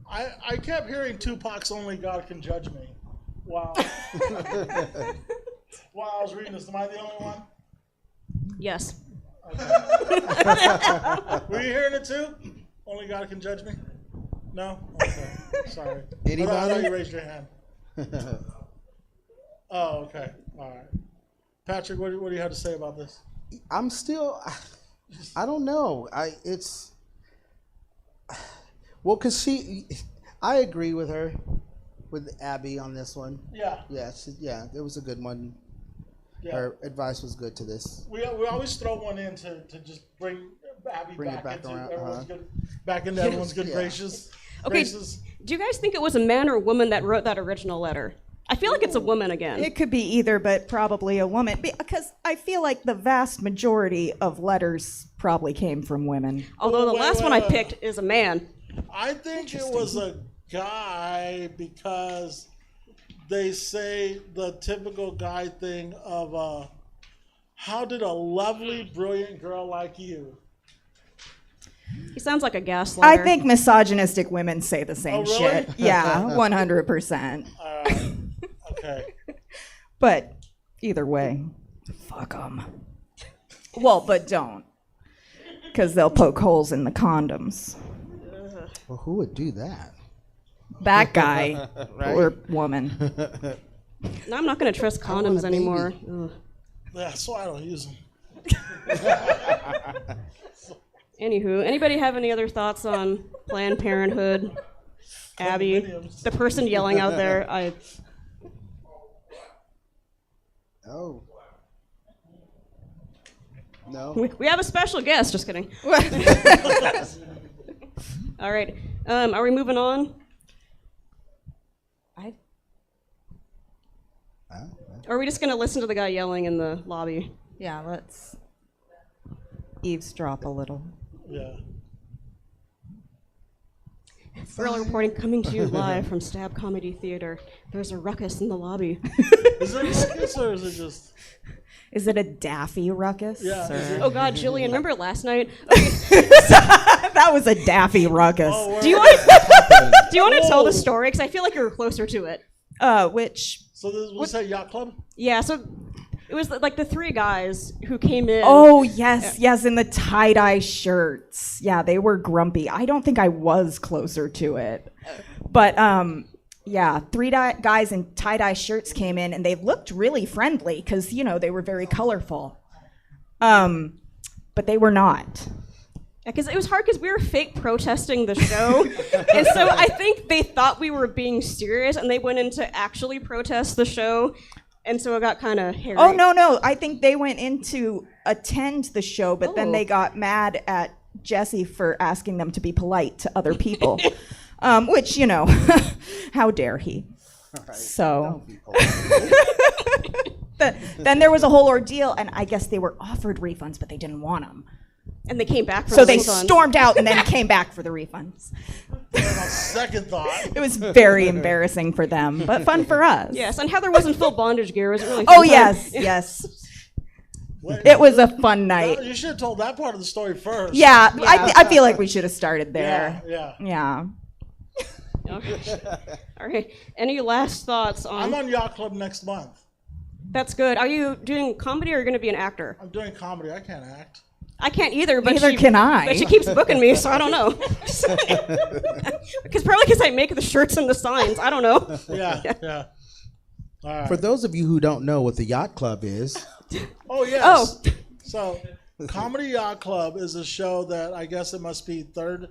I kept hearing Tupac's "Only God Can Judge Me." Wow. While I was reading this, am I the only one? Yes. Okay. Were you hearing it too? Only God can judge me? No? Okay. Sorry. Anybody? I thought you raised your hand. Oh, okay. All right. Patrick, what do you have to say about this? I'm still, I don't know. Because I agree with her, with Abby on this one. Yeah. Yeah, it was a good one. Yeah. Her advice was good to this. We always throw one in to just bring Abby back into around, everyone's good, back into everyone's good graces. Okay. Do you guys think it was a man or a woman that wrote that original letter? I feel like it's a woman again. It could be either, but probably a woman. Because I feel like the vast majority of letters probably came from women. Although the last one I picked is a man. I think it was a guy because they say the typical guy thing of how did a lovely, brilliant girl like you? He sounds like a gaslighter. I think misogynistic women say the same really? shit. Yeah, 100%. Okay. But either way, fuck them. Well, but don't. Because they'll poke holes in the condoms. Well, who would do that? That guy Right? or woman. Now I'm not going to trust condoms anymore. Ugh. That's why I don't use them. Anywho, anybody have any other thoughts on Planned Parenthood? Abby, the person yelling out there, Oh. No. We have a special guest. Just kidding. All right. Are we moving on? Or are we just going to listen to the guy yelling in the lobby? Yeah, let's eavesdrop a little. Yeah. Early reporting coming to you live from Stab Comedy Theater. There's a ruckus in the lobby. Is it a ruckus or is it just... Is it a Daffy ruckus? Yeah. or- Oh God, Jillian, remember last night? That was a Daffy ruckus. Do you want to tell the story? Because I feel like you're closer to it. Which? So this was that yacht club? Yeah. So it was like the three guys who came in. Oh, yes, in the tie-dye shirts. Yeah, they were grumpy. I don't think I was closer to it. But, yeah, guys in tie-dye shirts came in, and they looked really friendly because, they were very colorful. But they were not. Because it was hard because we were fake protesting the show. And so I think they thought we were being serious, and they went in to actually protest the show. And so it got kind of hairy. Oh, no. I think they went in to attend the show, but then they got mad at Jesse for asking them to be polite to other people. Which, how dare he? Right. So then there was a whole ordeal, and I guess they were offered refunds, but they didn't want them. And they came back for so the refunds. So they stormed out and then came back for the refunds. On second thought. It was very embarrassing for them, but fun for us. Yes, and Heather was in full bondage gear. It was really Oh, fun yes. It was a fun night. You should have told that part of the story first. Yeah. I feel like we should have started there. Yeah. Okay. All right. Any last thoughts on... I'm on Yacht Club next month. That's good. Are you doing comedy or are you going to be an actor? I'm doing comedy. I can't act. I can't either, but Neither can I. But she keeps booking me, so I don't know. Probably because I make the shirts and the signs. I don't know. Yeah. All right. For those of you who don't know what the Yacht Club is. Oh, yes. So, Comedy Yacht Club is a show that I guess it must be third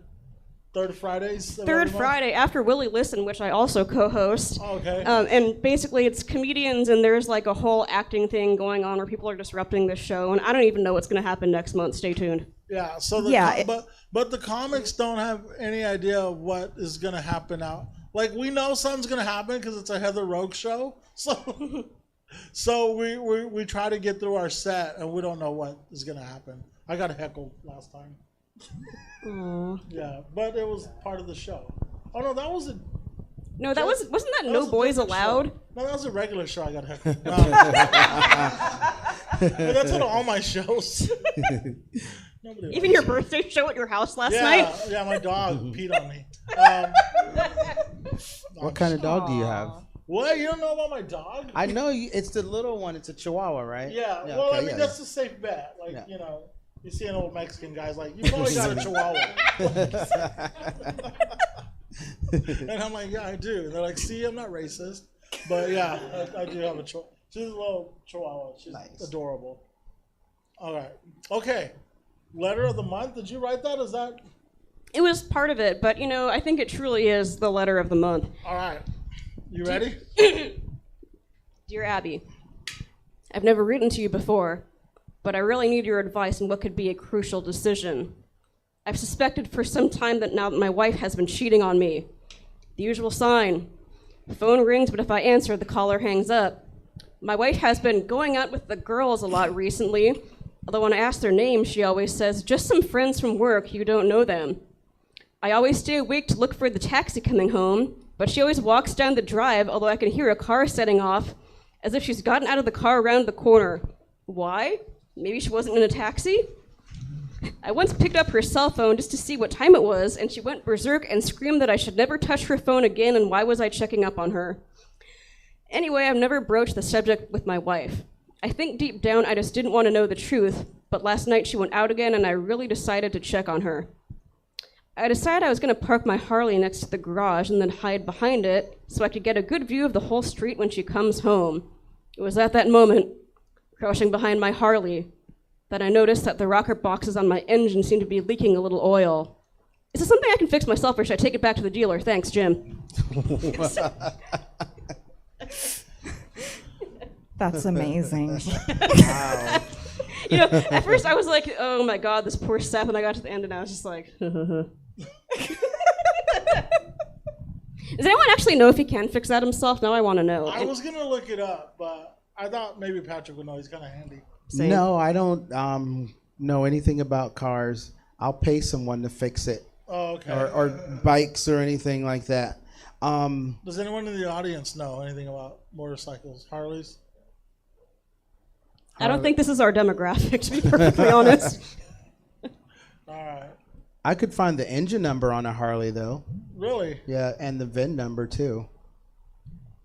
Fridays? Third Friday after Willie Listen, which I also co-host. Oh, okay. And basically it's comedians and there's like a whole acting thing going on where people are disrupting the show. And I don't even know what's going to happen next month. Stay tuned. Yeah. So but the comics don't have any idea of what is going to happen out. Like we know something's going to happen because it's a Heather Rogue show. So we try to get through our set and we don't know what is going to happen. I got heckled last time. Aww. Yeah, but it was part of the show. Oh no, that was a. No, wasn't that No Boyz Allowed? No, that was a regular show. I got heckled. No. That's on all my shows. Even your birthday show at your house last night? Yeah, my dog peed on me. What kind of dog do you have? What? You don't know about my dog? I know it's the little one. It's a Chihuahua, right? Yeah. Well, okay, I mean that's a safe bet. Like you see an old Mexican guy's like, you probably got a Chihuahua. And I'm like, yeah, I do. And they're like, see, I'm not racist. But yeah, I do have a Chihuahua. She's a little Chihuahua. She's adorable. All right. Okay. Letter of the month. Did you write that? Is that? It was part of it, but I think it truly is the letter of the month. All right. You ready? Dear Abby, I've never written to you before, but I really need your advice on what could be a crucial decision. I've suspected for some time that now that my wife has been cheating on me. The usual sign. Phone rings, but if I answer, the caller hangs up. My wife has been going out with the girls a lot recently, although when I ask their names, she always says, just some friends from work, you don't know them. I always stay awake to look for the taxi coming home, but she always walks down the drive, although I can hear a car setting off, as if she's gotten out of the car around the corner. Why? Maybe she wasn't in a taxi? I once picked up her cell phone just to see what time it was, and she went berserk and screamed that I should never touch her phone again, and why was I checking up on her? Anyway, I've never broached the subject with my wife. I think deep down I just didn't want to know the truth, but last night she went out again, and I really decided to check on her. I decided I was going to park my Harley next to the garage and then hide behind it so I could get a good view of the whole street when she comes home. It was at that moment, crouching behind my Harley, that I noticed that the rocker boxes on my engine seemed to be leaking a little oil. Is this something I can fix myself, or should I take it back to the dealer? Thanks, Jim. That's amazing. Wow. You know, at first I was like, oh my God, this poor sap, and I got to the end and I was just like, Does anyone actually know if he can fix that himself? Now I want to know. I was going to look it up, but I thought maybe Patrick would know. He's kind of handy. Same. No, I don't know anything about cars. I'll pay someone to fix it. Oh, okay. Or bikes or anything like that. Does anyone in the audience know anything about motorcycles, Harleys? I don't think this is our demographic, to be perfectly honest. All right. I could find the engine number on a Harley, though. Really? Yeah, and the VIN number, too.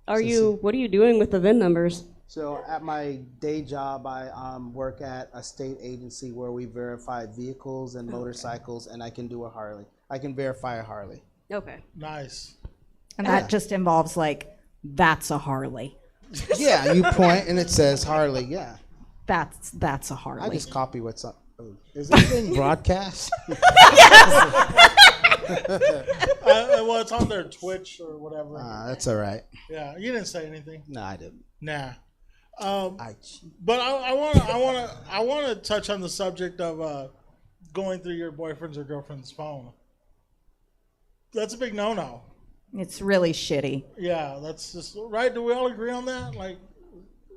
What are you doing with the VIN numbers? So at my day job, I work at a state agency where we verify vehicles and motorcycles, and I can do a Harley. I can verify a Harley. Okay. Nice. And that just involves, like, that's a Harley. Yeah, you point and it says Harley, yeah. That's a Harley. I just copy what's up. Oh, is this being broadcast? Well, it's on their Twitch or whatever. That's all right. Yeah, you didn't say anything. No, I didn't. Nah. But I want to touch on the subject of going through your boyfriend's or girlfriend's phone. That's a big no-no. It's really shitty. Yeah, that's just right. Do we all agree on that? Like,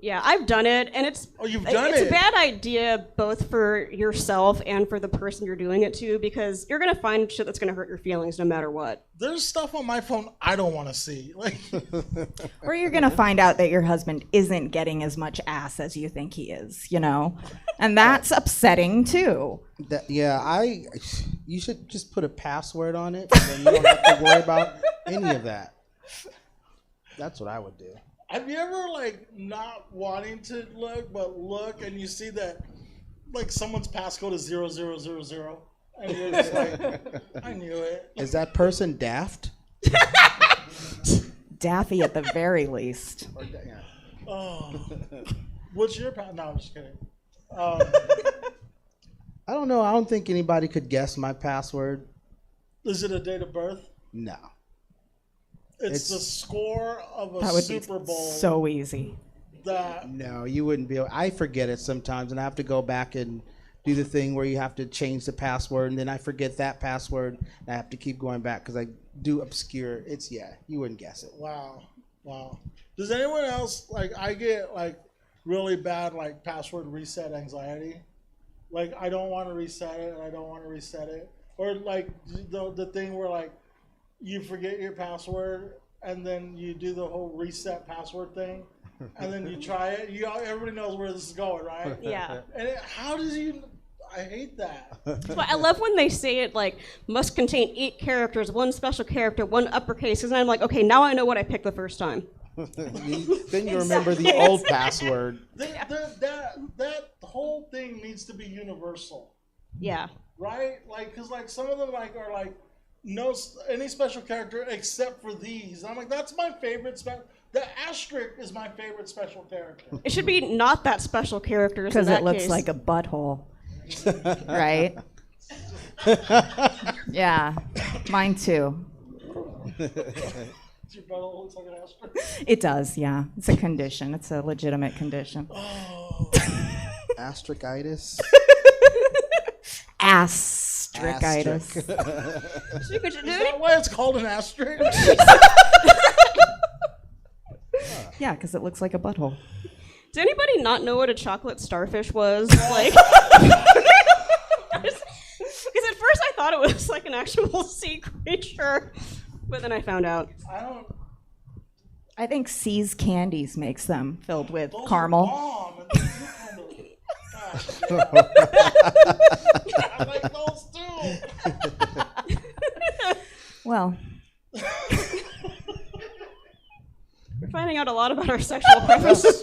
yeah, I've done it, and it's you've done it. It's a bad idea both for yourself and for the person you're doing it to, because you're gonna find shit that's gonna hurt your feelings no matter what. There's stuff on my phone I don't want to see. Like, or you're gonna find out that your husband isn't getting as much ass as you think he is, you know, and that's upsetting too. You should just put a password on it, and then you don't have to worry about any of that. That's what I would do. Have you ever, like, not wanting to look, but look, and you see that, like, someone's passcode is 0000, and you're just like, I knew it. Is that person daft? Daffy at the very least. Oh. What's your password? No, I'm just kidding. I don't know. I don't think anybody could guess my password. Is it a date of birth? No. It's the score of a that would Super be Bowl. so easy. No, you wouldn't be able. I forget it sometimes, and I have to go back and do the thing where you have to change the password, and then I forget that password, and I have to keep going back because I do obscure. You wouldn't guess it. Wow. Does anyone else, like, I get, like, really bad, like, password reset anxiety? Like, I don't want to reset it, and I don't want to reset it. Or, like, the thing where, like, you forget your password, and then you do the whole reset password thing, and then you try it. Everybody knows where this is going, right? Yeah. And how does you... I hate that. But I love when they say it, like, must contain 8 characters, 1 special character, 1 uppercase, and I'm like, okay, now I know what I picked the first time. Then you remember the old password. That whole thing needs to be universal. Yeah. Right? Like, because, like, some of them, like, are like, no any special character except for these. And I'm like, that's my favorite the asterisk is my favorite special character. It should be not that special characters because it looks like a butthole. Right? Yeah, mine too. Your butthole looks like an asterisk? It does, yeah. It's a condition. It's a legitimate condition. Oh. Astrikitis? Astrikitis. Is that why it's called an asterisk? Yeah, because it looks like a butthole. Does anybody not know what a chocolate starfish was? Like, because at first I thought it was like an actual sea creature, but then I found out. I think C's Candies makes them filled with caramel. I like those too. Well, We're finding out a lot about our sexual preferences.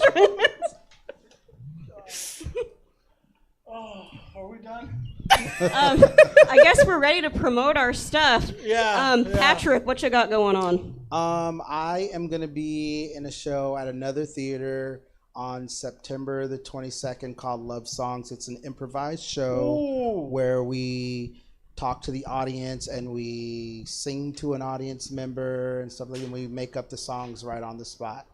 Oh, are we done? I guess we're ready to promote our stuff. Yeah. Patrick, what you got going on? I am going to be in a show at another theater on September the 22nd called Love Songs. It's an improvised show where we talk to the audience and we sing to an audience member and stuff like that. And we make up the songs right on the spot.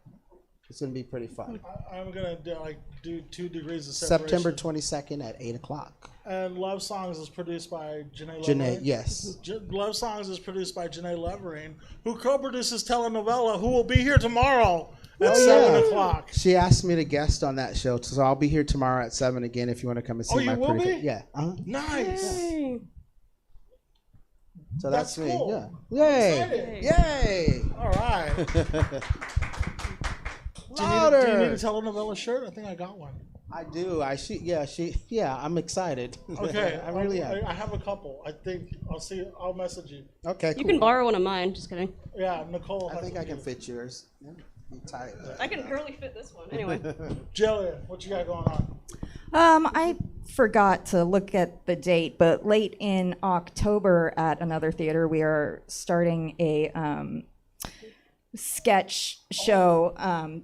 It's going to be pretty fun. I'm going to do 2 degrees of separation. September 22nd at 8 o'clock. And Love Songs is produced by Janae Levering. Janae, yes. Love Songs is produced by Janae Levering, who co-produces Telenovela, who will be here tomorrow at 7 o'clock. She asked me to guest on that show, so I'll be here tomorrow at 7 again if you want to come and see my you will be? Yeah. Nice. Yay. So that's me. Cool. Yeah. Yay. Yay. All right. Do you need a telenovela shirt? I think I got one. I do. I'm excited. Okay. I really am. I have a couple. I think I'll message you. Okay, You can borrow one of mine. Just kidding. Yeah, Nicole. I think I can fit yours. Yeah, I'm tight. I can barely fit this one. Anyway. Jillian, what you got going on? I forgot to look at the date, but late in October at another theater, we are starting a sketch show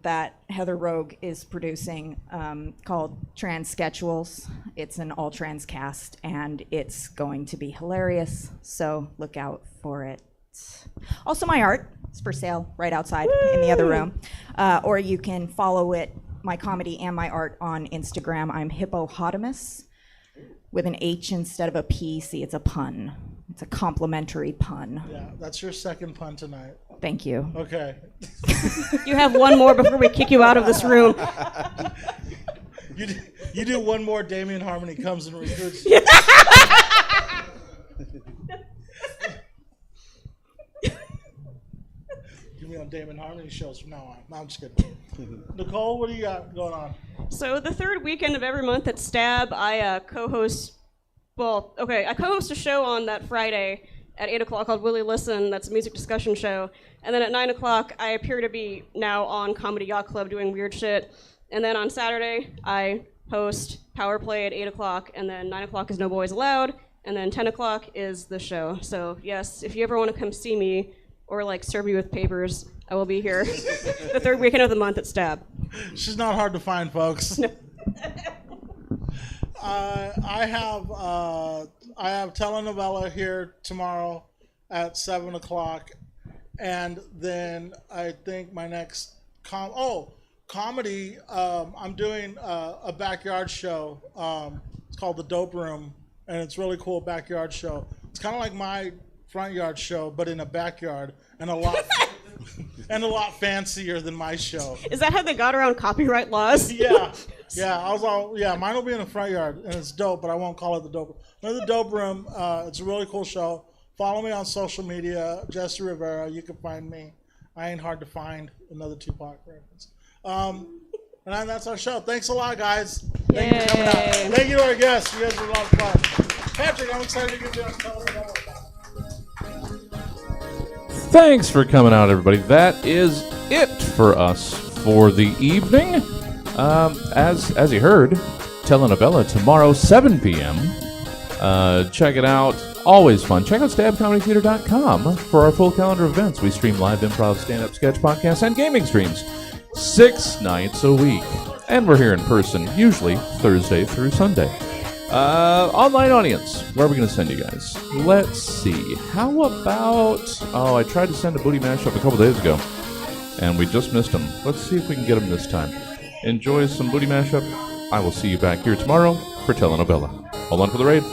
that Heather Rogue is producing called Trans Sketchuals. It's an all trans cast, and it's going to be hilarious, so look out for it. Also, my art is for sale right outside in the other room, or you can follow it, my comedy and my art, on Instagram. I'm Hippopotamus with an H instead of a P. See, it's a pun. It's a complimentary pun. Yeah, that's your second pun tonight. Thank you. Okay. You have one more before we kick you out of this room. You do one more, Damien Harmony comes and recruits you. Give me on Damon Harmony shows from now on. No, I'm just kidding. Nicole, what do you got going on? So the third weekend of every month at Stab, I co-host a show on that Friday at 8 o'clock called Willie Listen. That's a music discussion show. And then at 9 o'clock, I appear to be now on Comedy Yacht Club doing weird shit. And then on Saturday, I host Power Play at 8 o'clock. And then 9 o'clock is No Boyz Allowed. And then 10 o'clock is the show. So yes, if you ever want to come see me or like serve you with papers, I will be here the third weekend of the month at Stab. She's not hard to find, folks. No. I have telenovela here tomorrow at 7 o'clock, and then I think my next comedy. I'm doing a backyard show. It's called The Dope Room, and it's a really cool backyard show. It's kind of like my front yard show, but in a backyard, and a lot fancier than my show. Is that how they got around copyright laws? Yeah. Mine will be in the front yard, and it's dope, but I won't call it The Dope Room. No, The Dope Room, it's a really cool show. Follow me on social media, Jesse Rivera. You can find me. I ain't hard to find. Another Tupac reference. And that's our show. Thanks a lot, guys. Thank you for coming out. Thank you to our guests. You guys were a lot of fun. Patrick, I'm excited to get you on television. Thanks for coming out, everybody. That is it for us for the evening. As you heard, telenovela tomorrow, 7 p.m. Check it out. Always fun. Check out stabcomedytheater.com for our full calendar of events. We stream live improv, stand-up, sketch podcasts, and gaming streams 6 nights a week. And we're here in person, usually Thursday through Sunday. Online audience, where are we going to send you guys? Let's see. How about... I tried to send a booty mashup a couple days ago, and we just missed them. Let's see if we can get them this time. Enjoy some booty mashup. I will see you back here tomorrow for telenovela. Hold on for the raid.